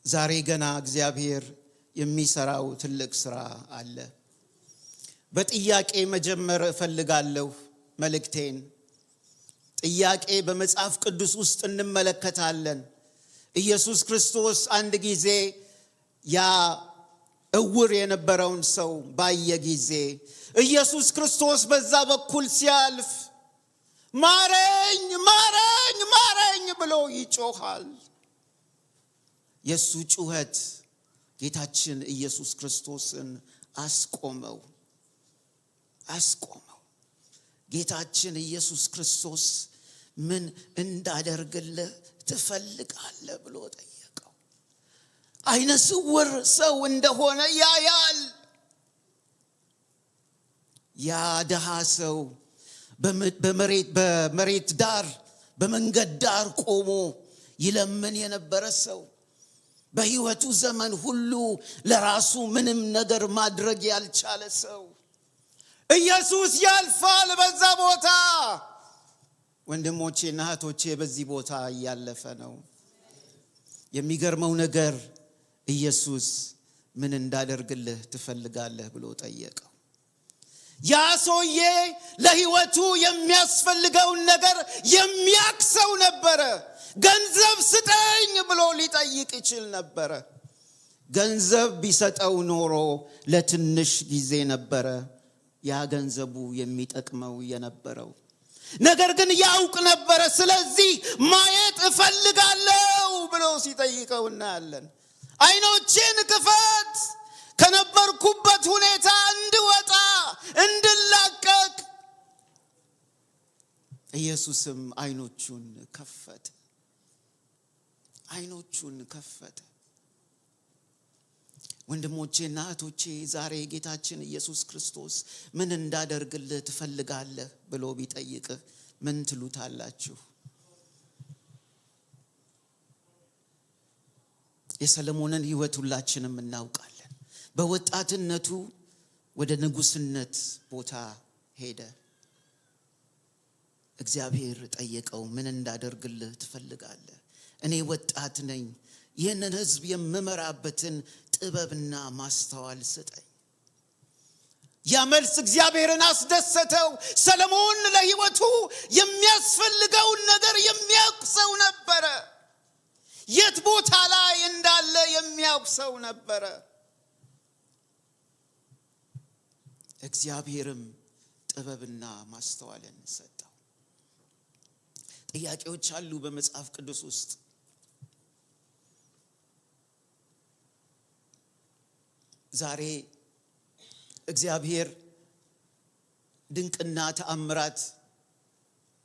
ዛሬ ገና እግዚአብሔር የሚሰራው ትልቅ ስራ አለ። በጥያቄ መጀመር እፈልጋለሁ መልእክቴን። ጥያቄ በመጽሐፍ ቅዱስ ውስጥ እንመለከታለን። ኢየሱስ ክርስቶስ አንድ ጊዜ ያ እውር የነበረውን ሰው ባየ ጊዜ ኢየሱስ ክርስቶስ በዛ በኩል ሲያልፍ ማረኝ ማረኝ ማረኝ ብሎ ይጮሃል። የሱ ጩኸት ጌታችን ኢየሱስ ክርስቶስን አስቆመው። ጌታችን ኢየሱስ ክርስቶስ ምን እንዳደርግልህ ትፈልጋለህ ብሎ ጠየቀው። አይነ ስውር ሰው እንደሆነ ያያል። ያ ደሃ ሰው በመሬት ዳር በመንገድ ዳር ቆሞ ይለምን የነበረ ሰው፣ በሕይወቱ ዘመን ሁሉ ለራሱ ምንም ነገር ማድረግ ያልቻለ ሰው ኢየሱስ ያልፋል በዛ ቦታ። ወንድሞቼና እህቶቼ በዚህ ቦታ እያለፈ ነው። የሚገርመው ነገር ኢየሱስ ምን እንዳደርግልህ ትፈልጋለህ ብሎ ጠየቀው። ያ ሰውዬ ለሕይወቱ የሚያስፈልገውን ነገር የሚያክሰው ነበረ። ገንዘብ ስጠኝ ብሎ ሊጠይቅ ይችል ነበረ። ገንዘብ ቢሰጠው ኖሮ ለትንሽ ጊዜ ነበረ ያ ገንዘቡ የሚጠቅመው የነበረው። ነገር ግን ያውቅ ነበረ። ስለዚህ ማየት እፈልጋለሁ ብሎ ሲጠይቀው እናያለን። አይኖቼን ክፈት፣ ከነበርኩበት ሁኔታ እንድወጣ እንድላቀቅ። ኢየሱስም አይኖቹን ከፈተ። ወንድሞቼና እህቶቼ ዛሬ ጌታችን ኢየሱስ ክርስቶስ ምን እንዳደርግልህ ትፈልጋለህ ብሎ ቢጠይቅህ ምን ትሉታላችሁ? የሰለሞንን ሕይወት ሁላችንም እናውቃለን። በወጣትነቱ ወደ ንጉስነት ቦታ ሄደ። እግዚአብሔር ጠየቀው፣ ምን እንዳደርግልህ ትፈልጋለህ? እኔ ወጣት ነኝ፣ ይህንን ሕዝብ የምመራበትን ጥበብና ማስተዋል ስጠኝ። ያ መልስ እግዚአብሔርን አስደሰተው። ሰለሞን ለሕይወቱ የሚያስፈልገውን ነገር የሚያውቅ ሰው ነበረ። የት ቦታ ላይ እንዳለ የሚያውቅ ሰው ነበረ። እግዚአብሔርም ጥበብና ማስተዋልን ሰጠው። ጥያቄዎች አሉ በመጽሐፍ ቅዱስ ውስጥ። ዛሬ እግዚአብሔር ድንቅና ተአምራት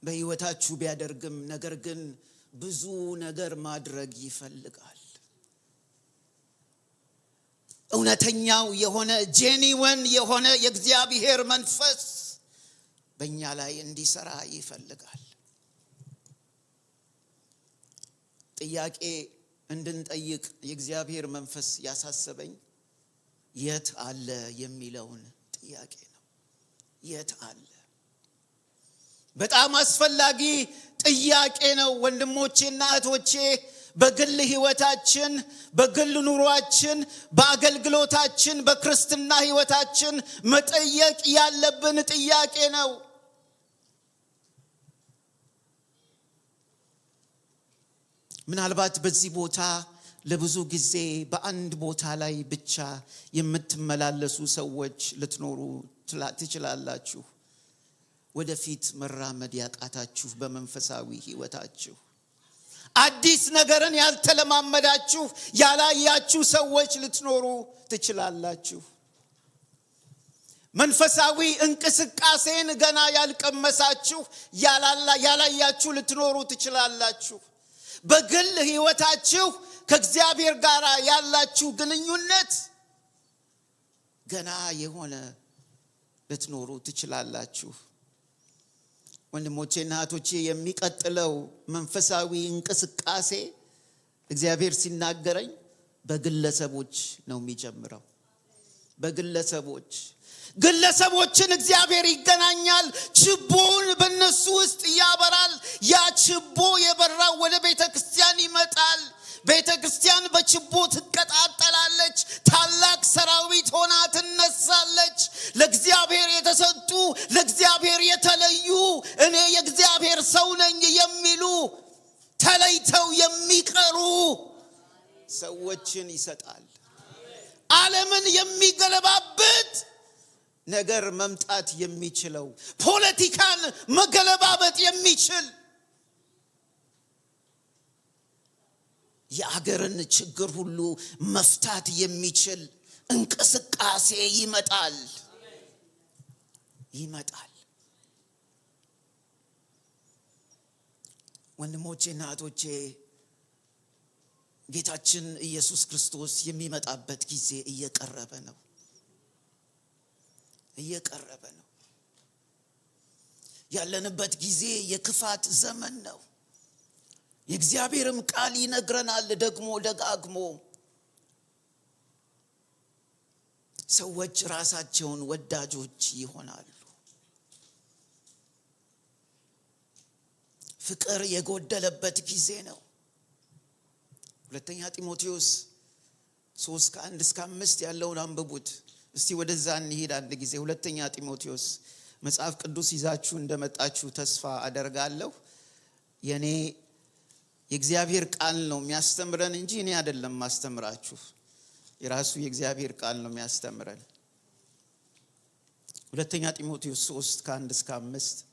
በሕይወታችሁ ቢያደርግም ነገር ግን ብዙ ነገር ማድረግ ይፈልጋል። እውነተኛው የሆነ ጄኒወን የሆነ የእግዚአብሔር መንፈስ በእኛ ላይ እንዲሰራ ይፈልጋል። ጥያቄ እንድንጠይቅ የእግዚአብሔር መንፈስ ያሳሰበኝ የት አለ የሚለውን ጥያቄ ነው። የት አለ? በጣም አስፈላጊ ጥያቄ ነው ወንድሞቼና እህቶቼ። በግል ሕይወታችን፣ በግል ኑሯችን፣ በአገልግሎታችን፣ በክርስትና ሕይወታችን መጠየቅ ያለብን ጥያቄ ነው። ምናልባት በዚህ ቦታ ለብዙ ጊዜ በአንድ ቦታ ላይ ብቻ የምትመላለሱ ሰዎች ልትኖሩ ትችላላችሁ። ወደፊት መራመድ ያቃታችሁ በመንፈሳዊ ሕይወታችሁ አዲስ ነገርን ያልተለማመዳችሁ ያላያችሁ ሰዎች ልትኖሩ ትችላላችሁ። መንፈሳዊ እንቅስቃሴን ገና ያልቀመሳችሁ ያላያችሁ ልትኖሩ ትችላላችሁ። በግል ሕይወታችሁ ከእግዚአብሔር ጋር ያላችሁ ግንኙነት ገና የሆነ ልትኖሩ ትችላላችሁ። ወንድሞቼና እህቶቼ የሚቀጥለው መንፈሳዊ እንቅስቃሴ እግዚአብሔር ሲናገረኝ በግለሰቦች ነው የሚጀምረው። ግለሰቦችን እግዚአብሔር ይገናኛል። ችቦውን በእነሱ ውስጥ ያበራል። ያ ችቦ የበራው ወደ ቤተ ክርስቲያን ይመጣል። ቤተክርስቲያን በችቦ ትቀጣጠላለች። ታላቅ ሰራዊት ሆና ትነሳለች። ለእግዚአብሔር የተሰጡ ለእግዚአብሔር የተለዩ እኔ የእግዚአብሔር ሰው ነኝ የሚሉ ተለይተው የሚቀሩ ሰዎችን ይሰጣል። ዓለምን የሚገለባበት ነገር መምጣት የሚችለው ፖለቲካን መገለባበጥ የሚችል የአገርን ችግር ሁሉ መፍታት የሚችል እንቅስቃሴ ይመጣል። ወንድሞቼና እህቶቼ ጌታችን ኢየሱስ ክርስቶስ የሚመጣበት ጊዜ እየቀረበ ነው። ያለንበት ጊዜ የክፋት ዘመን ነው። የእግዚአብሔርም ቃል ይነግረናል ደግሞ ደጋግሞ ሰዎች ራሳቸውን ወዳጆች ይሆናሉ። ፍቅር የጎደለበት ጊዜ ነው። ሁለተኛ ጢሞቴዎስ 3:1-5 ያለውን አንብቡት። እስቲ ወደዛ እንሂድ አንድ ጊዜ። ሁለተኛ ጢሞቴዎስ መጽሐፍ ቅዱስ ይዛችሁ እንደመጣችሁ ተስፋ አደርጋለሁ። የኔ የእግዚአብሔር ቃል ነው የሚያስተምረን እንጂ እኔ አይደለም ማስተምራችሁ። የራሱ የእግዚአብሔር ቃል ነው የሚያስተምረን። ሁለተኛ ጢሞቴዎስ 3:1-5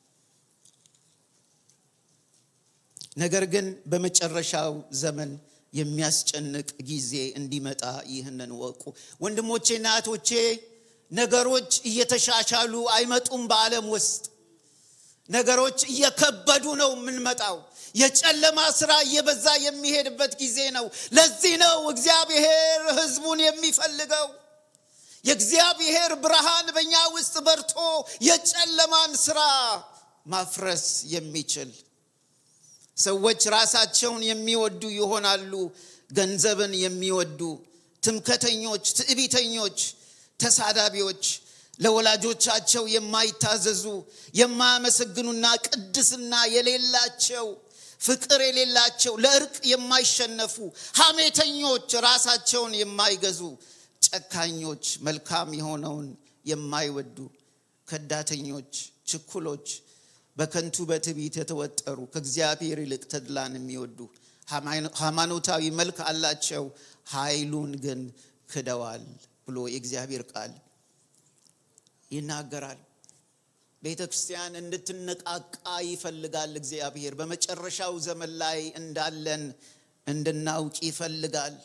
ነገር ግን በመጨረሻው ዘመን የሚያስጨንቅ ጊዜ እንዲመጣ ይህንን ወቁ። ወንድሞቼና እህቶቼ ነገሮች እየተሻሻሉ አይመጡም። በዓለም ውስጥ ነገሮች እየከበዱ ነው የምንመጣው። የጨለማ ስራ እየበዛ የሚሄድበት ጊዜ ነው። ለዚህ ነው እግዚአብሔር ሕዝቡን የሚፈልገው። የእግዚአብሔር ብርሃን በእኛ ውስጥ በርቶ የጨለማን ስራ ማፍረስ የሚችል ሰዎች ራሳቸውን የሚወዱ ይሆናሉ። ገንዘብን የሚወዱ፣ ትምክህተኞች፣ ትዕቢተኞች፣ ተሳዳቢዎች፣ ለወላጆቻቸው የማይታዘዙ፣ የማያመሰግኑና ቅድስና የሌላቸው፣ ፍቅር የሌላቸው፣ ለእርቅ የማይሸነፉ፣ ሐሜተኞች፣ ራሳቸውን የማይገዙ፣ ጨካኞች፣ መልካም የሆነውን የማይወዱ፣ ከዳተኞች፣ ችኩሎች፣ በከንቱ በትዕቢት የተወጠሩ፣ ከእግዚአብሔር ይልቅ ተድላን የሚወዱ፣ ሃይማኖታዊ መልክ አላቸው፣ ኃይሉን ግን ክደዋል ብሎ የእግዚአብሔር ቃል ይናገራል። ቤተ ክርስቲያን እንድትነቃቃ ይፈልጋል እግዚአብሔር። በመጨረሻው ዘመን ላይ እንዳለን እንድናውቅ ይፈልጋል።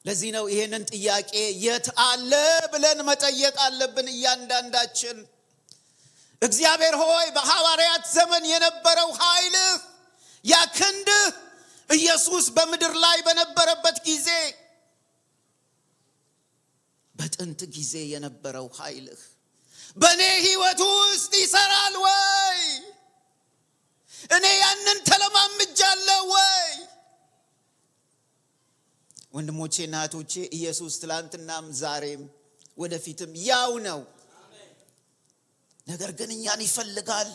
ለዚህ ነው ይሄንን ጥያቄ የት አለ ብለን መጠየቅ አለብን እያንዳንዳችን። እግዚአብሔር ሆይ በሐዋርያት ዘመን የነበረው ኃይልህ ያ ክንድህ ኢየሱስ በምድር ላይ በነበረበት ጊዜ በጥንት ጊዜ የነበረው ኃይልህ በእኔ ሕይወት ውስጥ ይሰራል ወይ? እኔ ያንን ተለማምጃለሁ ወይ? ወንድሞቼና እህቶቼ ኢየሱስ ትላንትናም ዛሬም ወደፊትም ያው ነው። ነገር ግን እኛን ይፈልጋል።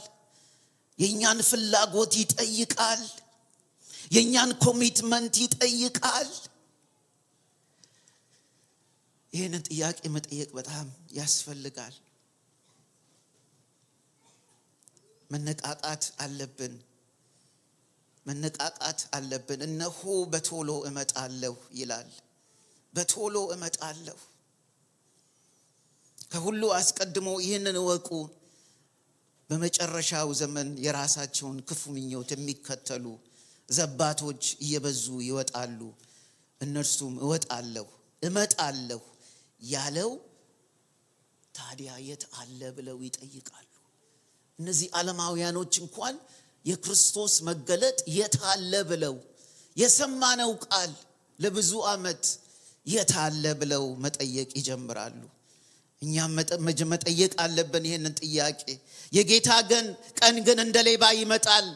የእኛን ፍላጎት ይጠይቃል። የእኛን ኮሚትመንት ይጠይቃል። ይህንን ጥያቄ መጠየቅ በጣም ያስፈልጋል። መነቃቃት አለብን። እነሆ በቶሎ እመጣለሁ ይላል። በቶሎ እመጣለሁ። ከሁሉ አስቀድሞ ይህንን እወቁ፣ በመጨረሻው ዘመን የራሳቸውን ክፉ ምኞት የሚከተሉ ዘባቶች እየበዙ ይወጣሉ። እነርሱም እመጣለሁ ያለው ታዲያ የት አለ ብለው ይጠይቃሉ። እነዚህ ዓለማውያኖች እንኳን የክርስቶስ መገለጥ የት አለ ብለው የሰማነው ቃል ለብዙ ዓመት የት አለ ብለው መጠየቅ ይጀምራሉ። እኛም መጠየቅ አለብን ይህንን ጥያቄ። የጌታ ቀን ግን እንደ ሌባ ይመጣል።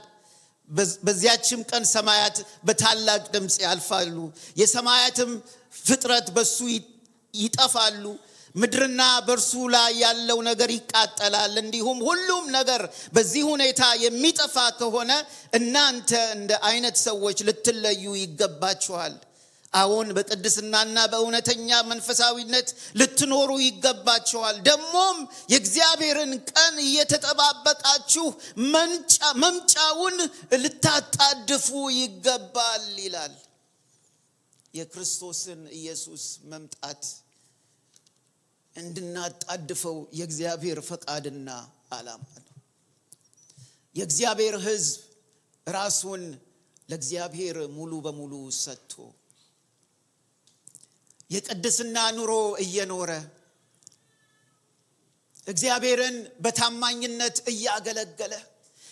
በዚያችም ቀን ሰማያት በታላቅ ድምፅ ያልፋሉ፣ የሰማያትም ፍጥረት በሱ ይጠፋሉ፣ ምድርና በእርሱ ላይ ያለው ነገር ይቃጠላል። እንዲሁም ሁሉም ነገር በዚህ ሁኔታ የሚጠፋ ከሆነ እናንተ እንደ አይነት ሰዎች ልትለዩ ይገባችኋል። አዎን በቅድስናና በእውነተኛ መንፈሳዊነት ልትኖሩ ይገባችኋል። ደግሞም የእግዚአብሔርን ቀን እየተጠባበቃችሁ መምጫውን ልታጣድፉ ይገባል ይላል። የክርስቶስን ኢየሱስ መምጣት እንድናጣድፈው የእግዚአብሔር ፈቃድና ዓላማ ነው። የእግዚአብሔር ሕዝብ ራሱን ለእግዚአብሔር ሙሉ በሙሉ ሰጥቶ የቅድስና ኑሮ እየኖረ እግዚአብሔርን በታማኝነት እያገለገለ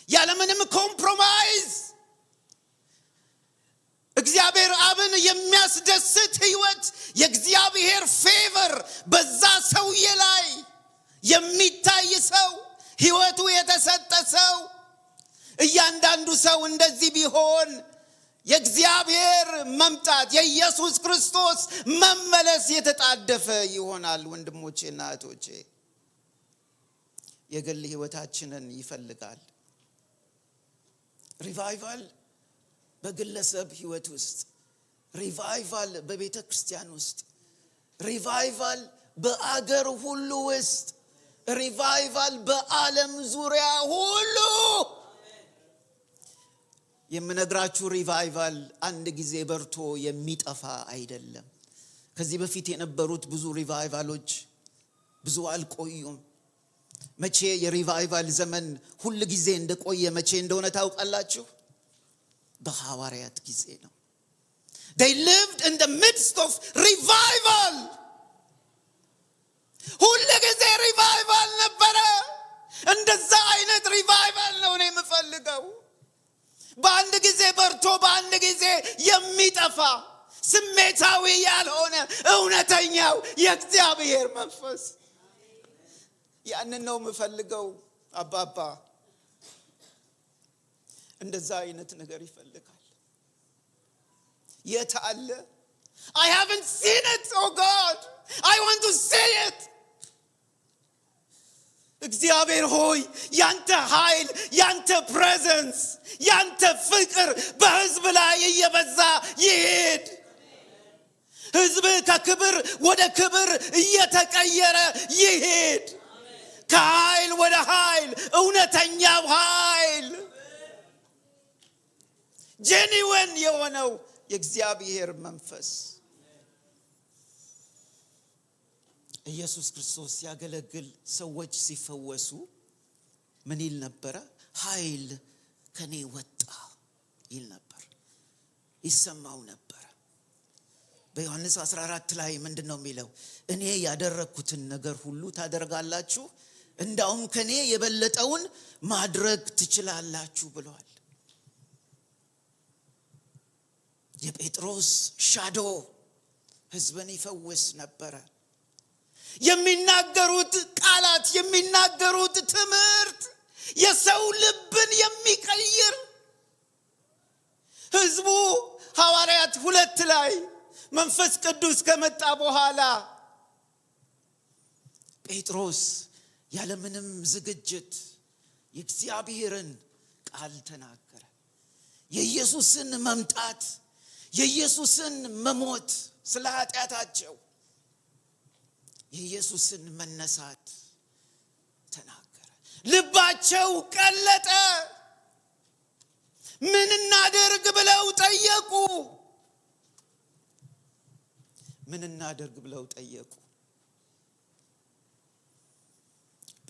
ያለምንም ኮምፕሮማይዝ እግዚአብሔር አብን የሚያስደስት ሕይወት የእግዚአብሔር ፌቨር በዛ ሰውዬ ላይ የሚታይ ሰው ሕይወቱ የተሰጠ ሰው እያንዳንዱ ሰው እንደዚህ ቢሆን የእግዚአብሔር መምጣት የኢየሱስ ክርስቶስ መመለስ የተጣደፈ ይሆናል። ወንድሞቼና እህቶቼ የግል ሕይወታችንን ይፈልጋል። ሪቫይቫል በግለሰብ ሕይወት ውስጥ፣ ሪቫይቫል በቤተ ክርስቲያን ውስጥ፣ ሪቫይቫል በአገር ሁሉ ውስጥ፣ ሪቫይቫል በዓለም ዙሪያ ሁሉ። የምነግራችሁ ሪቫይቫል አንድ ጊዜ በርቶ የሚጠፋ አይደለም። ከዚህ በፊት የነበሩት ብዙ ሪቫይቫሎች ብዙ አልቆዩም። መቼ የሪቫይቫል ዘመን ሁሉ ጊዜ እንደቆየ መቼ እንደሆነ ታውቃላችሁ? በሐዋርያት ጊዜ ነው። They lived in the midst of revival. ሁሉ ጊዜ ሪቫይቫል ነበረ። እንደዛ አይነት ሪቫይቫል ነው እኔ የምፈልገው። በአንድ ጊዜ በርቶ በአንድ ጊዜ የሚጠፋ ስሜታዊ ያልሆነ እውነተኛው የእግዚአብሔር መንፈስ፣ ያንን ነው የምፈልገው። አባባ እንደዛ አይነት ነገር ይፈልጋል። የት አለ? I haven't seen it, oh God. I want to see it. እግዚአብሔር ሆይ ያንተ ኃይል፣ ያንተ ፕሬዘንስ፣ ያንተ ፍቅር በሕዝብ ላይ እየበዛ ይሄድ። ሕዝብ ከክብር ወደ ክብር እየተቀየረ ይሄድ። ከኃይል ወደ ኃይል፣ እውነተኛው ኃይል፣ ጄኒዌን የሆነው የእግዚአብሔር መንፈስ። ኢየሱስ ክርስቶስ ሲያገለግል ሰዎች ሲፈወሱ ምን ይል ነበረ? ኃይል ከኔ ወጣ ይል ነበር፣ ይሰማው ነበር። በዮሐንስ 14 ላይ ምንድነው የሚለው? እኔ ያደረኩትን ነገር ሁሉ ታደርጋላችሁ፣ እንዳውም ከኔ የበለጠውን ማድረግ ትችላላችሁ ብሏል። የጴጥሮስ ሻዶ ሕዝብን ይፈውስ ነበረ። የሚናገሩት ቃላት፣ የሚናገሩት ትምህርት የሰው ልብን የሚቀይር ሕዝቡ ሐዋርያት 2 ላይ መንፈስ ቅዱስ ከመጣ በኋላ ጴጥሮስ ያለምንም ዝግጅት የእግዚአብሔርን ቃል ተናገረ። የኢየሱስን መምጣት፣ የኢየሱስን መሞት ስለ ኃጢአታቸው፣ የኢየሱስን መነሳት ተናገረ። ልባቸው ቀለጠ። ምን እናደርግ ብለው ጠየቁ። ምን እናደርግ ብለው ጠየቁ።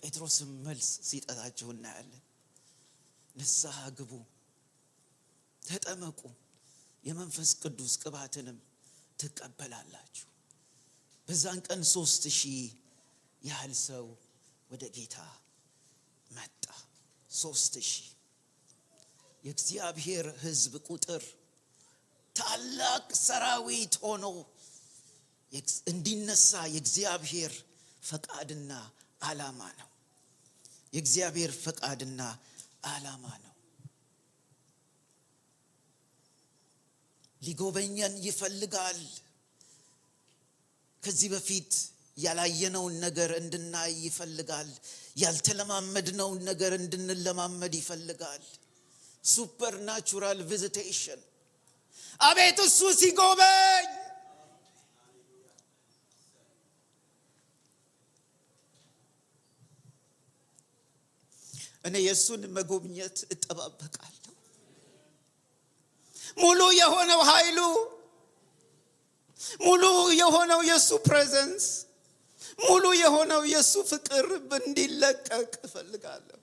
ጴጥሮስም መልስ ሲጠጣቸው እናያለን። ንስሐ ግቡ፣ ተጠመቁ፣ የመንፈስ ቅዱስ ቅባትንም ትቀበላላችሁ። በዛን ቀን 3000 ያህል ሰው ወደ ጌታ መጣ። 3000 የእግዚአብሔር ሕዝብ ቁጥር ታላቅ ሰራዊት ሆኖ እንዲነሳ የእግዚአብሔር ፈቃድና ዓላማ ነው። የእግዚአብሔር ፈቃድና ዓላማ ነው። ሊጎበኘን ይፈልጋል። ከዚህ በፊት ያላየነውን ነገር እንድናይ ይፈልጋል። ያልተለማመድነውን ነገር እንድንለማመድ ይፈልጋል። ሱፐርናቹራል ቪዚቴሽን። አቤት እሱ ሲጎበኝ! እኔ የሱን መጎብኘት እጠባበቃለሁ። ሙሉ የሆነው ኃይሉ፣ ሙሉ የሆነው የሱ ፕሬዘንስ፣ ሙሉ የሆነው የሱ ፍቅር እንዲለቀቅ እፈልጋለሁ።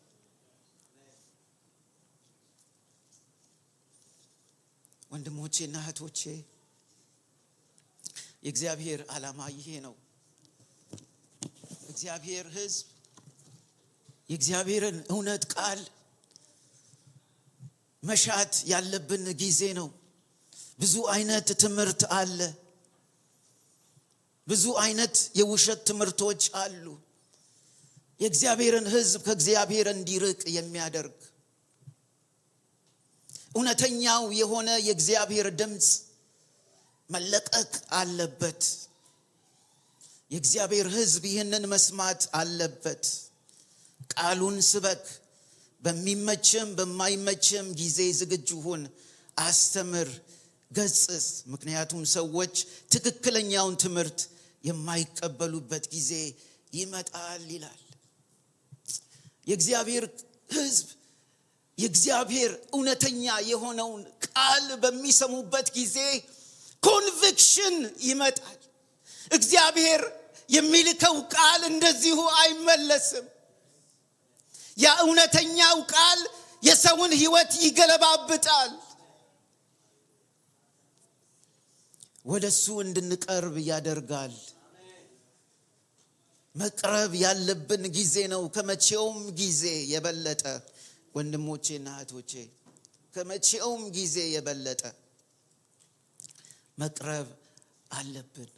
ወንድሞቼና እህቶቼ የእግዚአብሔር ዓላማ ይሄ ነው። እግዚአብሔር ሕዝብ የእግዚአብሔርን እውነት ቃል መሻት ያለብን ጊዜ ነው። ብዙ አይነት ትምህርት አለ። ብዙ አይነት የውሸት ትምህርቶች አሉ። የእግዚአብሔርን ሕዝብ ከእግዚአብሔር እንዲርቅ የሚያደርግ እውነተኛው የሆነ የእግዚአብሔር ድምጽ መለቀቅ አለበት። የእግዚአብሔር ሕዝብ ይህንን መስማት አለበት። ቃሉን ስበክ፣ በሚመችም በማይመችም ጊዜ ዝግጁ ሁን፣ አስተምር፣ ገስጽ። ምክንያቱም ሰዎች ትክክለኛውን ትምህርት የማይቀበሉበት ጊዜ ይመጣል ይላል። የእግዚአብሔር ሕዝብ የእግዚአብሔር እውነተኛ የሆነውን ቃል በሚሰሙበት ጊዜ ኮንቪክሽን ይመጣል። እግዚአብሔር የሚልከው ቃል እንደዚሁ አይመለስም። ያ እውነተኛው ቃል የሰውን ሕይወት ይገለባብጣል። ወደሱ እንድንቀርብ ያደርጋል። መቅረብ ያለብን ጊዜ ነው። ከመቼውም ጊዜ የበለጠ ወንድሞቼና እህቶቼ፣ ከመቼውም ጊዜ የበለጠ መቅረብ አለብን።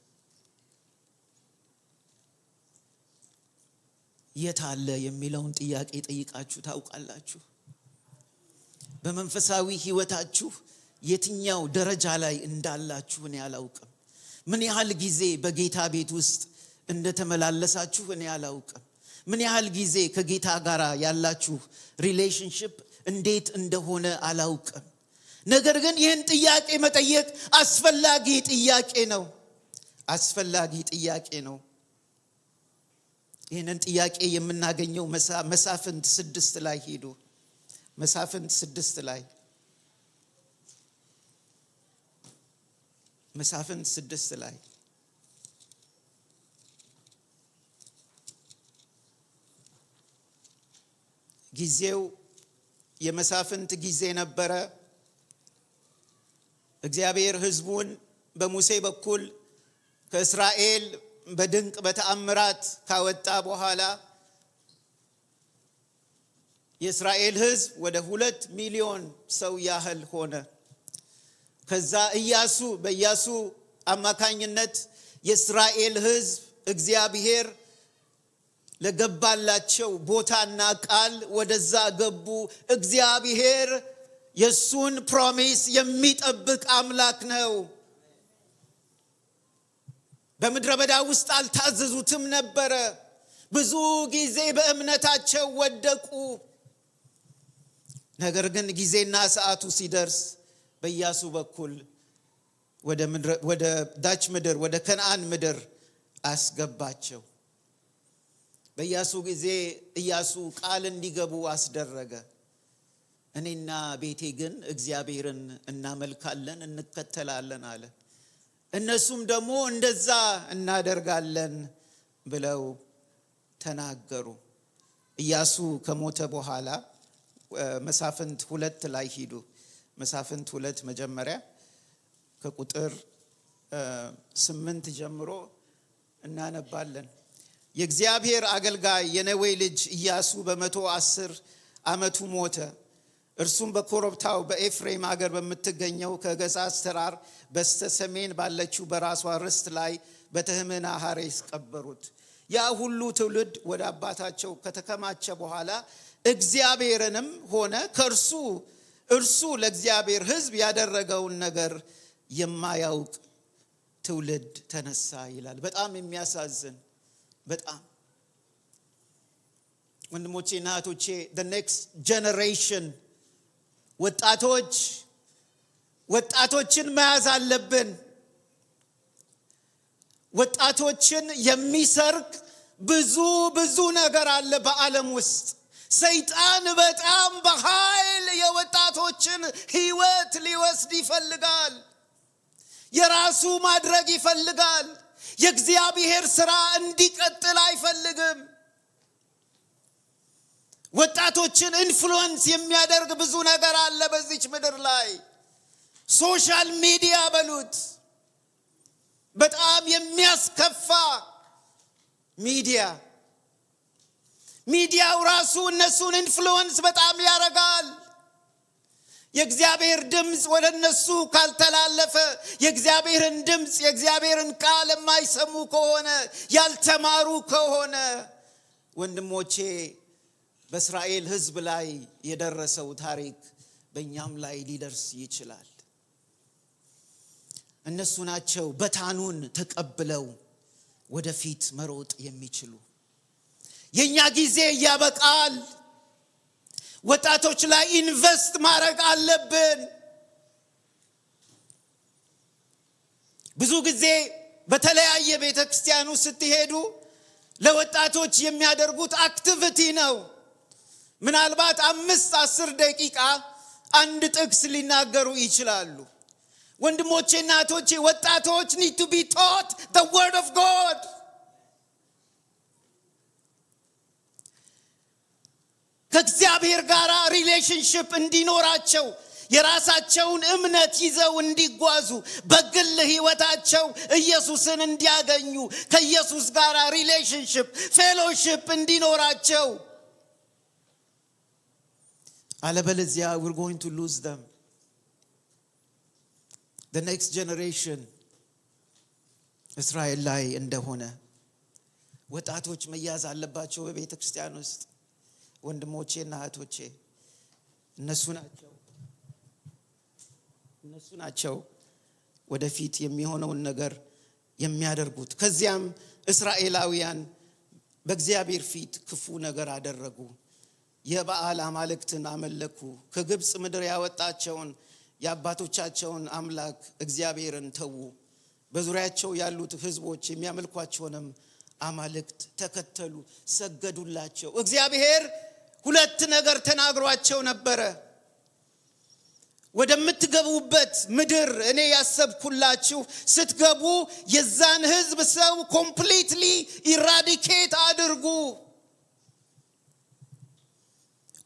የት አለ የሚለውን ጥያቄ ጠይቃችሁ ታውቃላችሁ? በመንፈሳዊ ሕይወታችሁ የትኛው ደረጃ ላይ እንዳላችሁ እኔ አላውቅም። ምን ያህል ጊዜ በጌታ ቤት ውስጥ እንደተመላለሳችሁ እኔ አላውቅም። ምን ያህል ጊዜ ከጌታ ጋር ያላችሁ ሪሌሽንሺፕ እንዴት እንደሆነ አላውቅም። ነገር ግን ይህን ጥያቄ መጠየቅ አስፈላጊ ጥያቄ ነው። አስፈላጊ ጥያቄ ነው። ይህንን ጥያቄ የምናገኘው መሳፍንት 6 ላይ ሄዱ። መሳፍንት 6 ላይ መሳፍንት 6 ላይ ጊዜው የመሳፍንት ጊዜ ነበረ። እግዚአብሔር ሕዝቡን በሙሴ በኩል ከእስራኤል በድንቅ በተአምራት ካወጣ በኋላ የእስራኤል ሕዝብ ወደ 2 ሚሊዮን ሰው ያህል ሆነ። ከዛ በኢያሱ አማካኝነት የእስራኤል ሕዝብ እግዚአብሔር ለገባላቸው ቦታና ቃል ወደዛ ገቡ። እግዚአብሔር የሱን ፕሮሚስ የሚጠብቅ አምላክ ነው። በምድረ በዳ ውስጥ አልታዘዙትም ነበረ። ብዙ ጊዜ በእምነታቸው ወደቁ። ነገር ግን ጊዜና ሰዓቱ ሲደርስ በኢያሱ በኩል ወደ ዳች ምድር ወደ ከነዓን ምድር አስገባቸው። በኢያሱ ጊዜ ኢያሱ ቃል እንዲገቡ አስደረገ። እኔና ቤቴ ግን እግዚአብሔርን እናመልካለን እንከተላለን አለ። እነሱም ደግሞ እንደዛ እናደርጋለን ብለው ተናገሩ። ኢያሱ ከሞተ በኋላ መሳፍንት 2 ላይ ሂዱ። መሳፍንት 2 መጀመሪያ ከቁጥር 8 ጀምሮ እናነባለን። የእግዚአብሔር አገልጋይ የነዌ ልጅ ኢያሱ በ110 ዓመቱ ሞተ። እርሱም በኮረብታው በኤፍሬም አገር በምትገኘው ከገጻስ ተራራ በስተ ሰሜን ባለችው በራሷ ርስት ላይ በተህምና ሐሬስ ቀበሩት። ያ ሁሉ ትውልድ ወደ አባታቸው ከተከማቸ በኋላ እግዚአብሔርንም ሆነ እርሱ ለእግዚአብሔር ሕዝብ ያደረገውን ነገር የማያውቅ ትውልድ ተነሳ ይላል። በጣም የሚያሳዝን በጣም ወንድሞቼና እህቶቼ the next generation ወጣቶችን መያዝ አለብን። ወጣቶችን የሚሰርቅ ብዙ ነገር አለ በዓለም ውስጥ። ሰይጣን በጣም በኃይል የወጣቶችን ሕይወት ሊወስድ ይፈልጋል። የራሱ ማድረግ ይፈልጋል። የእግዚአብሔር ሥራ እንዲቀጥል አይፈልግም። ወጣቶችን ኢንፍሉዌንስ የሚያደርግ ብዙ ነገር አለ በዚች ምድር ላይ። ሶሻል ሚዲያ በሉት፣ በጣም የሚያስከፋ ሚዲያው ራሱ እነሱን ኢንፍሉዌንስ በጣም ያደርጋል። የእግዚአብሔር ድምጽ ወደ እነሱ ካልተላለፈ፣ የእግዚአብሔርን ድምጽ የእግዚአብሔርን ቃል የማይሰሙ ከሆነ፣ ያልተማሩ ከሆነ ወንድሞቼ በእስራኤል ሕዝብ ላይ የደረሰው ታሪክ በእኛም ላይ ሊደርስ ይችላል። እነሱ ናቸው በታኑን ተቀብለው ወደፊት መሮጥ የሚችሉ። የኛ ጊዜ ያበቃል። ወጣቶች ላይ ኢንቨስት ማድረግ አለብን። ብዙ ጊዜ በተለያየ ቤተክርስቲያኑ ስትሄዱ ለወጣቶች የሚያደርጉት አክቲቪቲ ነው። ምናልባት 5-10 ደቂቃ አንድ ጥቅስ ሊናገሩ ይችላሉ። ወንድሞቼና እህቶቼ ወጣቶች need to be taught the word of God. ከእግዚአብሔር ጋር ሪሌሽንሺፕ እንዲኖራቸው፣ የራሳቸውን እምነት ይዘው እንዲጓዙ፣ በግል ሕይወታቸው ኢየሱስን እንዲያገኙ፣ ከኢየሱስ ጋር ሪሌሽንሺፕ ፌሎሺፕ እንዲኖራቸው። አለበለዚያ we're going to lose them. The next generation እስራኤል ላይ እንደሆነ ወጣቶች መያዝ አለባቸው በቤተ ክርስቲያን ውስጥ። ወንድሞቼና እህቶቼ እነሱ ናቸው ወደፊት የሚሆነውን ነገር የሚያደርጉት። ከዚያም እስራኤላውያን በእግዚአብሔር ፊት ክፉ ነገር አደረጉ። የበዓል አማልክትን አመለኩ። ከግብጽ ምድር ያወጣቸውን የአባቶቻቸውን አምላክ እግዚአብሔርን ተዉ። በዙሪያቸው ያሉት ሕዝቦች የሚያመልኳቸውንም አማልክት ተከተሉ፣ ሰገዱላቸው። እግዚአብሔር 2 ነገር ተናግሯቸው ነበረ። ወደምትገቡበት ምድር እኔ ያሰብኩላችሁ ስትገቡ የዛን ሕዝብ ሰው ኮምፕሊትሊ ኢራዲኬት አድርጉ።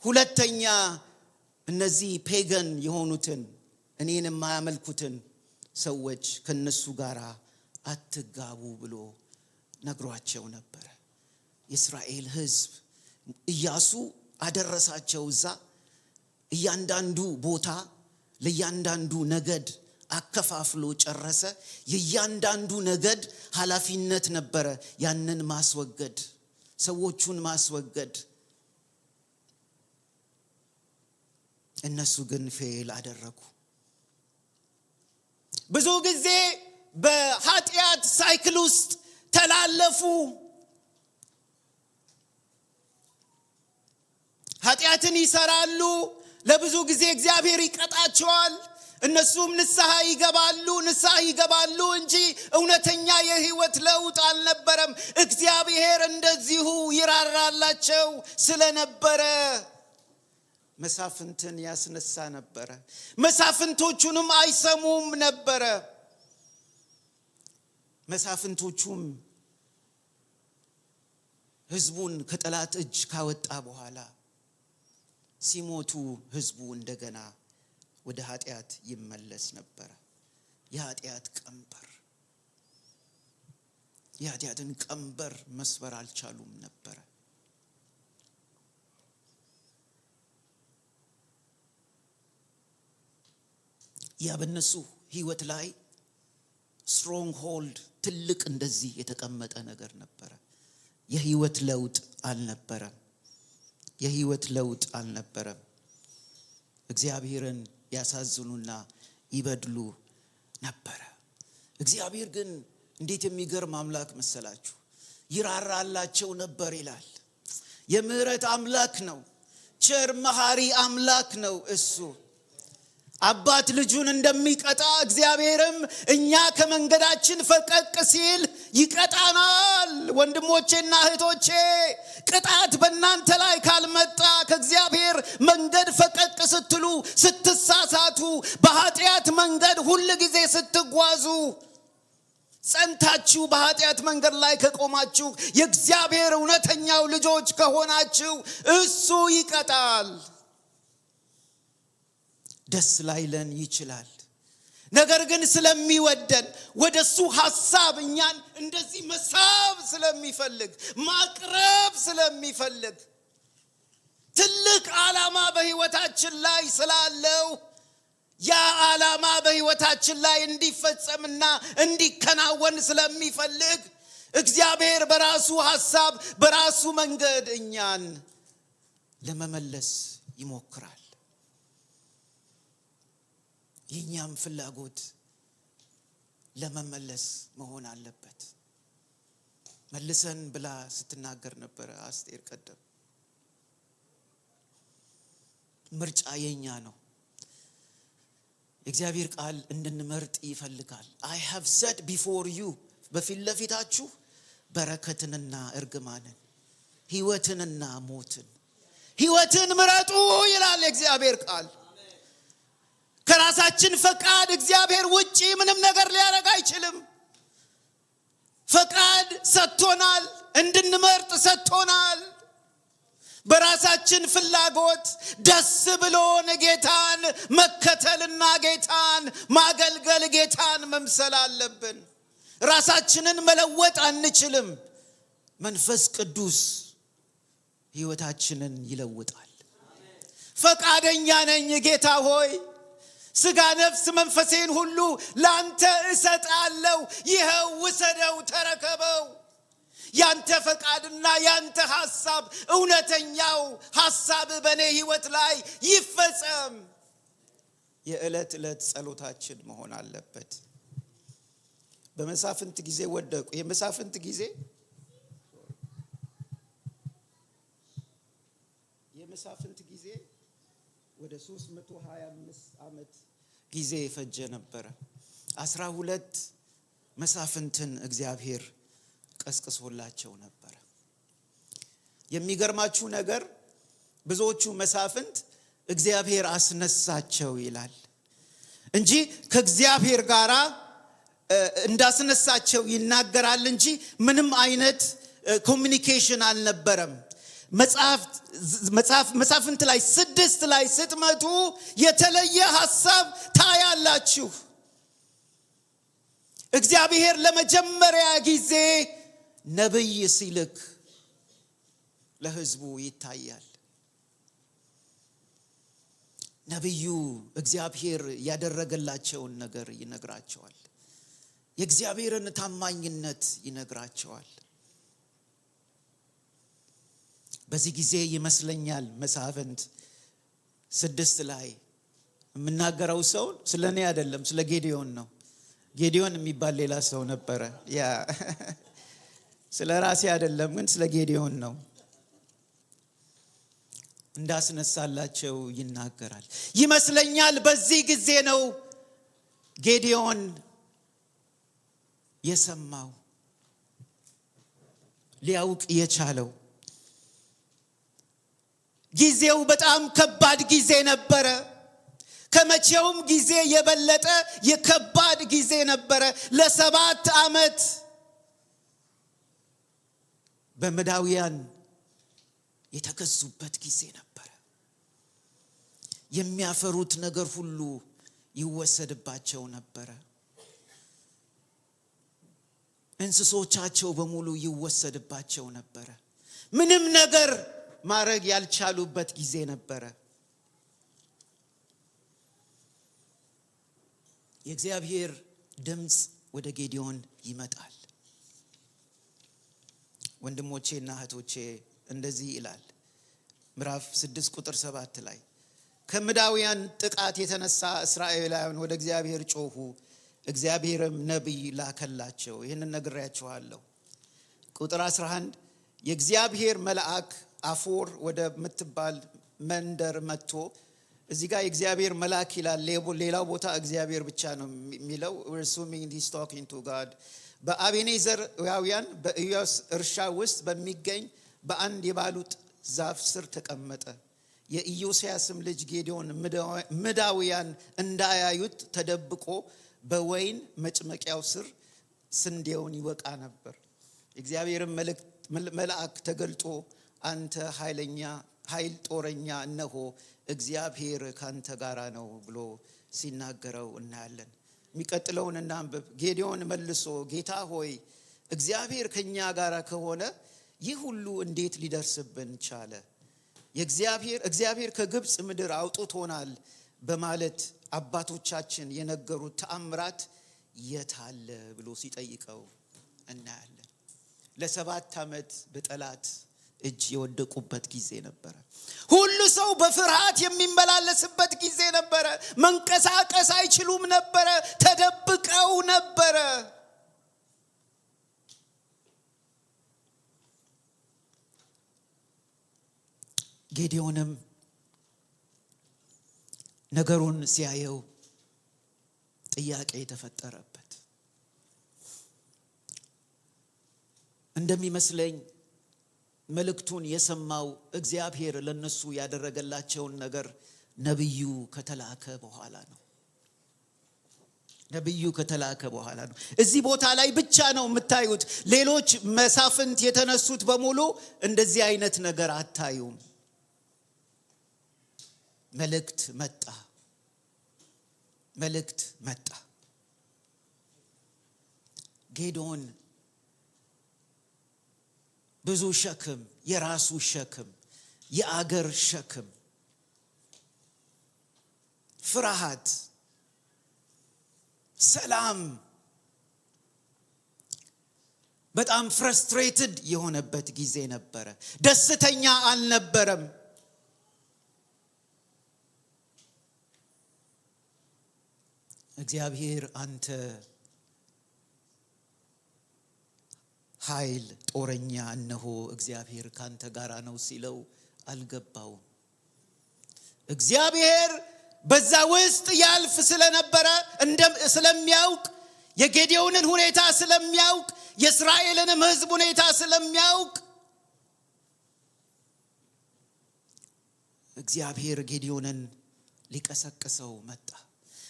ሁለተኛ እነዚህ ፔገን የሆኑትን እኔን የማያመልኩትን ሰዎች ከነሱ ጋር አትጋቡ ብሎ ነግሯቸው ነበር። የእስራኤል ሕዝብ ኢያሱ አደረሳቸው። እዛ እያንዳንዱ ቦታ ለእያንዳንዱ ነገድ አከፋፍሎ ጨረሰ። የእያንዳንዱ ነገድ ኃላፊነት ነበረ ያንን ማስወገድ፣ ሰዎቹን ማስወገድ። እነሱ ግን ፌል አደረጉ። ብዙ ጊዜ በኃጢአት ሳይክል ውስጥ ተላለፉ። ኃጢአትን ይሰራሉ። ለብዙ ጊዜ እግዚአብሔር ይቀጣቸዋል። እነሱም ንስሐ ይገባሉ እንጂ እውነተኛ የህይወት ለውጥ አልነበረም። እግዚአብሔር እንደዚሁ ይራራላቸው ስለነበረ መሳፍንትን ያስነሳ ነበረ። መሳፍንቶቹንም አይሰሙም ነበረ። መሳፍንቶቹም ህዝቡን ከጠላት እጅ ካወጣ በኋላ ሲሞቱ ህዝቡ እንደገና ወደ ኃጢአት ይመለስ ነበር። የኃጢአትን ቀንበር መስበር አልቻሉም ነበር። ያ በእነሱ ህይወት ላይ ስትሮንግ ሆልድ ትልቅ እንደዚህ የተቀመጠ ነገር ነበር። የህይወት ለውጥ አልነበረም። እግዚአብሔርን ያሳዝኑና ይበድሉ ነበር። እግዚአብሔር ግን እንዴት የሚገርም አምላክ መሰላችሁ! ይራራላቸው ነበር ይላል። የምህረት አምላክ ነው። ቸር መሐሪ አምላክ ነው እሱ። አባት ልጁን እንደሚቀጣ እግዚአብሔርም እኛ ከመንገዳችን ፈቀቅ ሲል ይቀጣናል። ወንድሞቼና እህቶቼ ቅጣት በእናንተ ላይ ካልመጣ ከእግዚአብሔር መንገድ ፈቀቅ ስትሉ፣ ስትሳሳቱ፣ በኃጢአት መንገድ ሁል ጊዜ ስትጓዙ፣ ጸንታችሁ በኃጢአት መንገድ ላይ ከቆማችሁ፣ የእግዚአብሔር እውነተኛው ልጆች ከሆናችሁ እሱ ይቀጣል። ደስ ላይለን ይችላል። ነገር ግን ስለሚወደን ወደሱ ሐሳብ እኛን እንደዚህ መሳብ ስለሚፈልግ፣ ማቅረብ ስለሚፈልግ፣ ትልቅ ዓላማ በሕይወታችን ላይ ስላለው ያ ዓላማ በሕይወታችን ላይ እንዲፈጸምና እንዲከናወን ስለሚፈልግ እግዚአብሔር በራሱ ሐሳብ በራሱ መንገድ እኛን ለመመለስ ይሞክራል። የኛም ፍላጎት ለመመለስ መሆን አለበት። መልሰን ብላ ስትናገር ነበር አስቴር ቀደም። ምርጫ የኛ ነው። የእግዚአብሔር ቃል እንድንመርጥ ይፈልጋል። I have set before you በፊት ለፊታችሁ በረከትንና እርግማንን፣ ሕይወትንና ሞትን። ሕይወትን ምረጡ ይላል የእግዚአብሔር ቃል። ከራሳችን ፈቃድ እግዚአብሔር ውጪ ምንም ነገር ሊያደርግ አይችልም። ፈቃድ ሰጥቶናል፣ እንድንመርጥ ሰጥቶናል። በራሳችን ፍላጎት ደስ ብሎን ጌታን መከተልና ጌታን ማገልገል፣ ጌታን መምሰል አለብን። ራሳችንን መለወጥ አንችልም። መንፈስ ቅዱስ ሕይወታችንን ይለውጣል። ፈቃደኛ ነኝ ጌታ ሆይ፣ ስጋ ነፍስ መንፈሴን ሁሉ ላንተ እሰጣለሁ፣ ይኸው ውሰደው፣ ተረከበው። ያንተ ፈቃድና ያንተ ሐሳብ፣ እውነተኛው ሐሳብ በእኔ ሕይወት ላይ ይፈጸም የዕለት ዕለት ጸሎታችን መሆን አለበት። በመሳፍንት ጊዜ ወደቁ። የመሳፍንት ጊዜ ወደ 325 ዓመት ጊዜ ፈጀ ነበረ። 12 መሳፍንትን እግዚአብሔር ቀስቅሶላቸው ነበረ። የሚገርማችሁ ነገር ብዙዎቹ መሳፍንት እግዚአብሔር አስነሳቸው ይላል እንጂ ከእግዚአብሔር ጋር እንዳስነሳቸው ይናገራል እንጂ ምንም አይነት ኮሚኒኬሽን አልነበረም። መሳፍንት ላይ 6 ላይ ስትመጡ የተለየ ሐሳብ ታያላችሁ። እግዚአብሔር ለመጀመሪያ ጊዜ ነብይ ሲልክ ለሕዝቡ ይታያል። ነብዩ እግዚአብሔር ያደረገላቸውን ነገር ይነግራቸዋል። የእግዚአብሔርን ታማኝነት ይነግራቸዋል። በዚህ ጊዜ ይመስለኛል መሳፍንት 6 ላይ የምናገረው ሰው ስለኔ አይደለም፣ ስለ ጌዲዮን ነው። ጌዲዮን የሚባል ሌላ ሰው ነበረ። ያ ስለ ራሴ አይደለም፣ ግን ስለ ጌዲዮን ነው። እንዳስነሳላቸው ይናገራል። ይመስለኛል በዚህ ጊዜ ነው ጌዲዮን የሰማው፣ ሊያውቅ የቻለው። ጊዜው በጣም ከባድ ጊዜ ነበረ። ከመቼውም ጊዜ የበለጠ የከባድ ጊዜ ነበረ። ለ7 ዓመት በምድያውያን የተገዙበት ጊዜ ነበረ። የሚያፈሩት ነገር ሁሉ ይወሰድባቸው ነበረ። እንስሶቻቸው በሙሉ ይወሰድባቸው ነበረ። ምንም ነገር ማድረግ ያልቻሉበት ጊዜ ነበረ። የእግዚአብሔር ድምፅ ወደ ጌዲዮን ይመጣል። ወንድሞቼና እህቶቼ እንደዚህ ይላል ምዕራፍ 6 ቁጥር 7 ላይ ከምድያውያን ጥቃት የተነሳ እስራኤላውያን ወደ እግዚአብሔር ጮሁ፣ እግዚአብሔርም ነቢይ ላከላቸው። ይህንን ነግሬያችኋለሁ። ቁጥር 11 የእግዚአብሔር መልአክ አፎር ወደ ምትባል መንደር መጥቶ እዚህ ጋር የእግዚአብሔር መልአክ ይላል፣ ሌላው ቦታ እግዚአብሔር ብቻ ነው የሚለው። we're assuming he's talking to God። በአቤኔዘራውያን በኢዮስ እርሻ ውስጥ በሚገኝ በአንድ የባሉጥ ዛፍ ስር ተቀመጠ። የኢዮስያስም ልጅ ጌዲዮን ምዳውያን እንዳያዩት ተደብቆ በወይን መጭመቂያው ስር ስንዴውን ይወቃ ነበር። የእግዚአብሔር መልአክ ተገልጦ አንተ ኃይል ጦረኛ እነሆ እግዚአብሔር ካንተ ጋራ ነው ብሎ ሲናገረው እናያለን። የሚቀጥለውን እናንብብ። ጌዲዮን መልሶ ጌታ ሆይ እግዚአብሔር ከኛ ጋራ ከሆነ ይህ ሁሉ እንዴት ሊደርስብን ቻለ? እግዚአብሔር ከግብጽ ምድር አውጥቶናል በማለት አባቶቻችን የነገሩት ተአምራት የታለ ብሎ ሲጠይቀው እናያለን። ለ7 ዓመት በጠላት እጅ የወደቁበት ጊዜ ነበረ። ሁሉ ሰው በፍርሃት የሚመላለስበት ጊዜ ነበረ። መንቀሳቀስ አይችሉም ነበረ። ተደብቀው ነበረ። ጌዲዮንም ነገሩን ሲያየው ጥያቄ ተፈጠረበት። እንደሚመስለኝ መልእክቱን የሰማው እግዚአብሔር ለነሱ ያደረገላቸውን ነገር ነብዩ ከተላከ በኋላ ነው። እዚህ ቦታ ላይ ብቻ ነው የምታዩት። ሌሎች መሳፍንት የተነሱት በሙሉ እንደዚህ አይነት ነገር አታዩም። መልእክት መጣ። ጌዲዮን ብዙ ሸክም፣ የራሱ ሸክም፣ የአገር ሸክም፣ ፍርሃት፣ ሰላም፣ በጣም ፍረስትሬትድ የሆነበት ጊዜ ነበረ። ደስተኛ አልነበረም። እግዚአብሔር አንተ ኃይል ጦረኛ እነሆ እግዚአብሔር ካንተ ጋራ ነው ሲለው አልገባውም። እግዚአብሔር በዛ ውስጥ ያልፍ ስለነበረ ስለሚያውቅ፣ የጌዲዮንን ሁኔታ ስለሚያውቅ፣ የእስራኤልንም ሕዝብ ሁኔታ ስለሚያውቅ እግዚአብሔር ጌዲዮንን ሊቀሰቅሰው መጣ።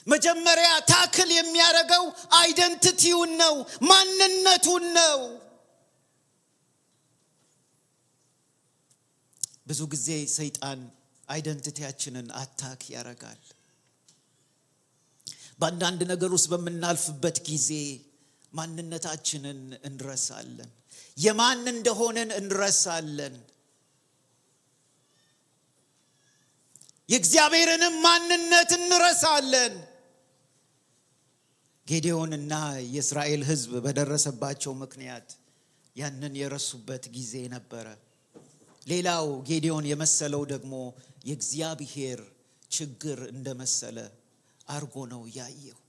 መጀመሪያ ታክል የሚያደርገው አይደንቲቲውን ነው፣ ማንነቱን ነው። ብዙ ጊዜ ሰይጣን አይደንቲቲያችንን አታክ ያደርጋል። በአንዳንድ ነገር ውስጥ በምናልፍበት ጊዜ ማንነታችንን እንረሳለን። የማን እንደሆነን እንረሳለን። የእግዚአብሔርንም ማንነት እንረሳለን። ጌዲዮንና የእስራኤል ሕዝብ በደረሰባቸው ምክንያት ያንን የረሱበት ጊዜ ነበረ። ሌላው ጌዲዮን የመሰለው ደግሞ የእግዚአብሔር ችግር እንደመሰለ አርጎ ነው ያየው።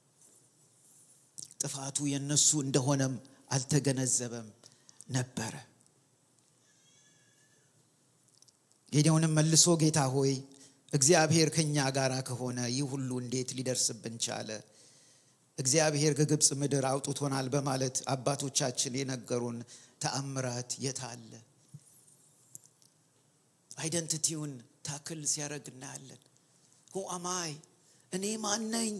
ጥፋቱ የነሱ እንደሆነም አልተገነዘበም ነበረ። ጌዲዮንም መልሶ ጌታ ሆይ እግዚአብሔር ከኛ ጋራ ከሆነ ይህ ሁሉ እንዴት ሊደርስብን ቻለ? እግዚአብሔር ከግብጽ ምድር አውጥቶናል በማለት አባቶቻችን የነገሩን ተአምራት የታለ? አይደንቲቲውን ታክል ሲያደርግ እናያለን። who am I? እኔ ማን ነኝ?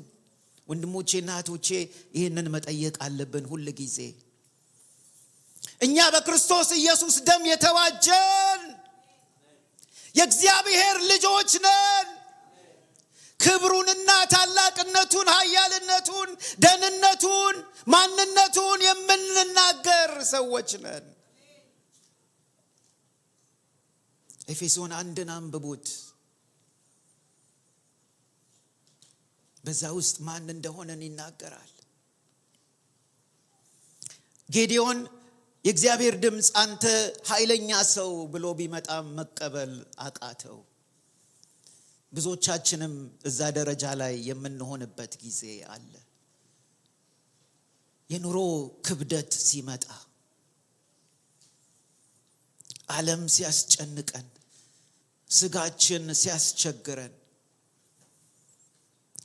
ወንድሞቼና እህቶቼ ይህንን መጠየቅ አለብን ሁል ጊዜ። እኛ በክርስቶስ ኢየሱስ ደም የተዋጀን የእግዚአብሔር ልጆች ነን። ክብሩንና ታላቅነቱን፣ ኃያልነቱን፣ ደህንነቱን፣ ማንነቱን የምንናገር ሰዎች ነን። ኤፌሶን 1 አንብቡት። በዛ ውስጥ ማን እንደሆነን ይናገራል። ጌዲዮን የእግዚአብሔር ድምፅ አንተ ኃይለኛ ሰው ብሎ ቢመጣም መቀበል አቃተው። ብዙዎቻችንም እዛ ደረጃ ላይ የምንሆንበት ጊዜ አለ። የኑሮ ክብደት ሲመጣ፣ ዓለም ሲያስጨንቀን፣ ስጋችን ሲያስቸግረን